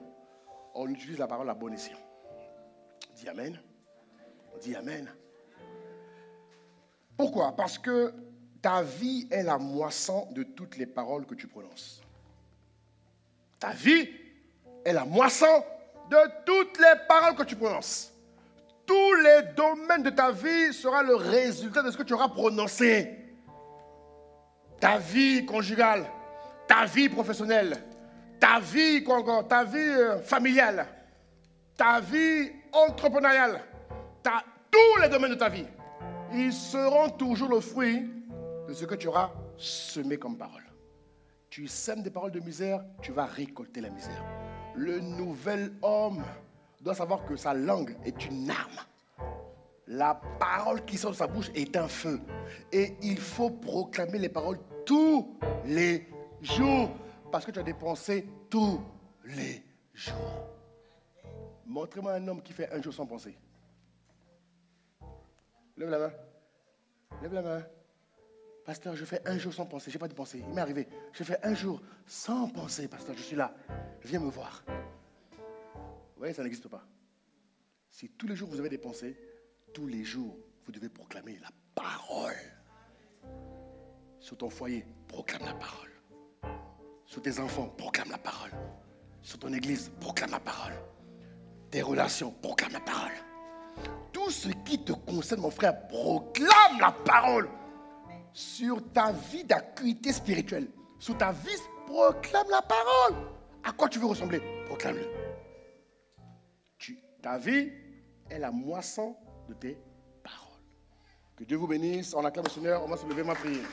on utilise la parole à bon escient. Dis amen. Dis amen. Pourquoi? Parce que ta vie est la moisson de toutes les paroles que tu prononces. Ta vie est la moisson de toutes les paroles que tu prononces. Tous les domaines de ta vie seront le résultat de ce que tu auras prononcé. Ta vie conjugale, ta vie professionnelle, ta vie familiale, ta vie entrepreneuriale, tous les domaines de ta vie, ils seront toujours le fruit de ce que tu auras semé comme parole. Tu sèmes des paroles de misère, tu vas récolter la misère. Le nouvel homme doit savoir que sa langue est une arme. La parole qui sort de sa bouche est un feu. Et il faut proclamer les paroles tous les jours. Parce que tu as des pensées tous les jours. Montrez-moi un homme qui fait un jour sans penser. Lève la main. Lève la main. Pasteur, je fais un jour sans penser. Je n'ai pas de pensée. Il m'est arrivé. Je fais un jour sans penser, pasteur. Je suis là. Viens me voir. Vous voyez, ça n'existe pas. Si tous les jours vous avez des pensées, tous les jours, vous devez proclamer la parole. Sur ton foyer, proclame la parole. Sur tes enfants, proclame la parole. Sur ton église, proclame la parole. Tes relations, proclame la parole. Tout ce qui te concerne, mon frère, proclame la parole. Sur ta vie d'acuité spirituelle, sur ta vie, proclame la parole. À quoi tu veux ressembler? Proclame-le. Ta vie est la moisson de tes paroles. Que Dieu vous bénisse. On acclame le Seigneur. On va se lever, ma prière.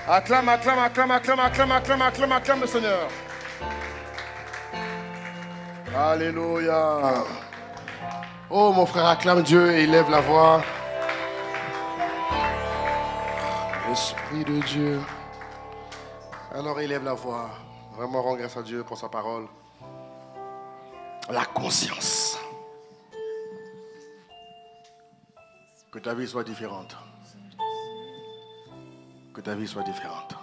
Acclame, acclame, acclame, acclame, acclame, acclame, acclame, acclame le Seigneur. Alléluia. Oh, mon frère, acclame Dieu et élève la voix. Esprit de Dieu. Alors, élève la voix. Vraiment, rends grâce à Dieu pour sa parole. La conscience. Que ta vie soit différente. que ta vie soit différente.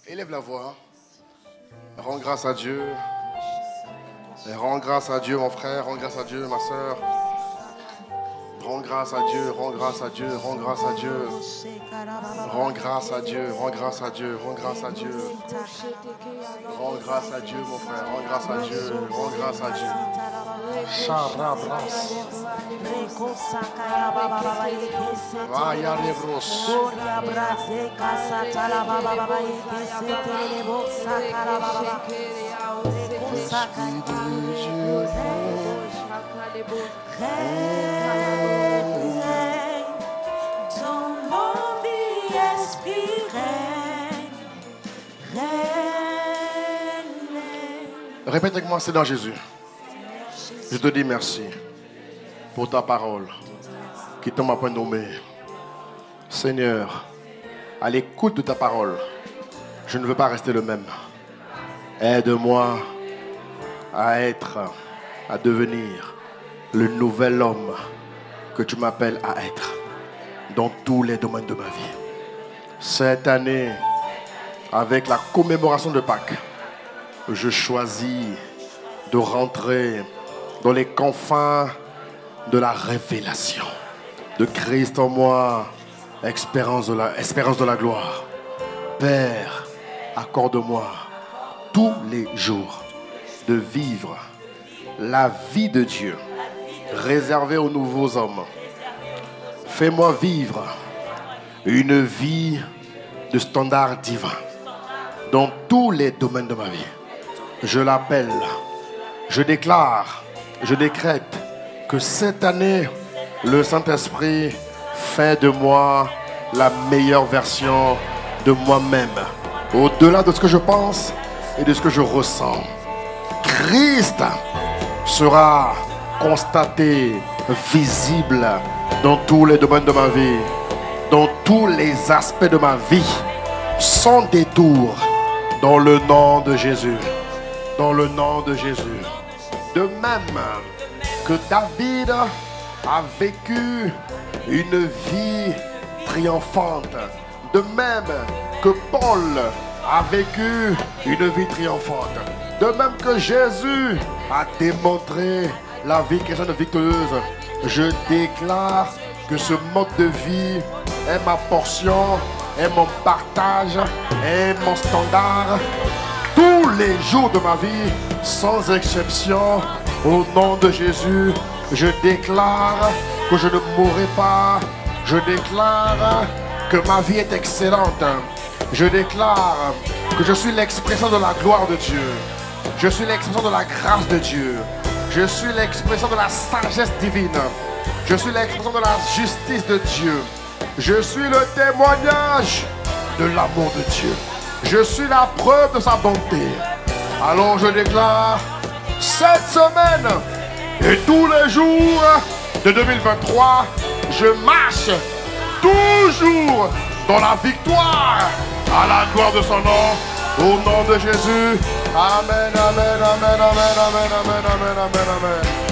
Élève la voix. Rends grâce à Dieu. Et rends grâce à Dieu, mon frère. Rends grâce à Dieu, ma soeur. Rends grâce à Dieu, rends grâce à Dieu, rends grâce à Dieu. Rends grâce à Dieu, rends grâce à Dieu, rends grâce à Dieu. Rends grâce à Dieu, mon frère, rends grâce à Dieu, rends grâce à Dieu. Charabras. Vaya rebros. Répète avec moi, Seigneur Jésus. Je te dis merci pour ta parole qui t'a m'appris nommé. Seigneur, à l'écoute de ta parole, je ne veux pas rester le même. Aide-moi à devenir le nouvel homme que tu m'appelles à être dans tous les domaines de ma vie. Cette année, avec la commémoration de Pâques, je choisis de rentrer dans les confins de la révélation de Christ en moi, espérance de la gloire. Père, accorde-moi tous les jours de vivre la vie de Dieu réservée aux nouveaux hommes. Fais-moi vivre une vie de standard divin dans tous les domaines de ma vie. Je l'appelle, je déclare, je décrète que cette année, le Saint-Esprit fait de moi la meilleure version de moi-même, au-delà de ce que je pense et de ce que je ressens. Christ sera constaté, visible dans tous les domaines de ma vie, dans tous les aspects de ma vie, sans détour, dans le nom de Jésus. Dans le nom de Jésus. De même que David a vécu une vie triomphante, de même que Paul a vécu une vie triomphante, de même que Jésus a démontré la vie chrétienne victorieuse, je déclare que ce mode de vie est ma portion, est mon partage, est mon standard tous les jours de ma vie, sans exception. Au nom de Jésus, je déclare que je ne mourrai pas. Je déclare que ma vie est excellente. Je déclare que je suis l'expression de la gloire de Dieu. Je suis l'expression de la grâce de Dieu. Je suis l'expression de la sagesse divine. Je suis l'expression de la justice de Dieu. Je suis le témoignage de l'amour de Dieu. Je suis la preuve de sa bonté. Alors je déclare, cette semaine et tous les jours de 2023, je marche toujours dans la victoire à la gloire de son nom. Au nom de Jésus. Amen, amen, amen, amen, amen, amen, amen, amen, amen.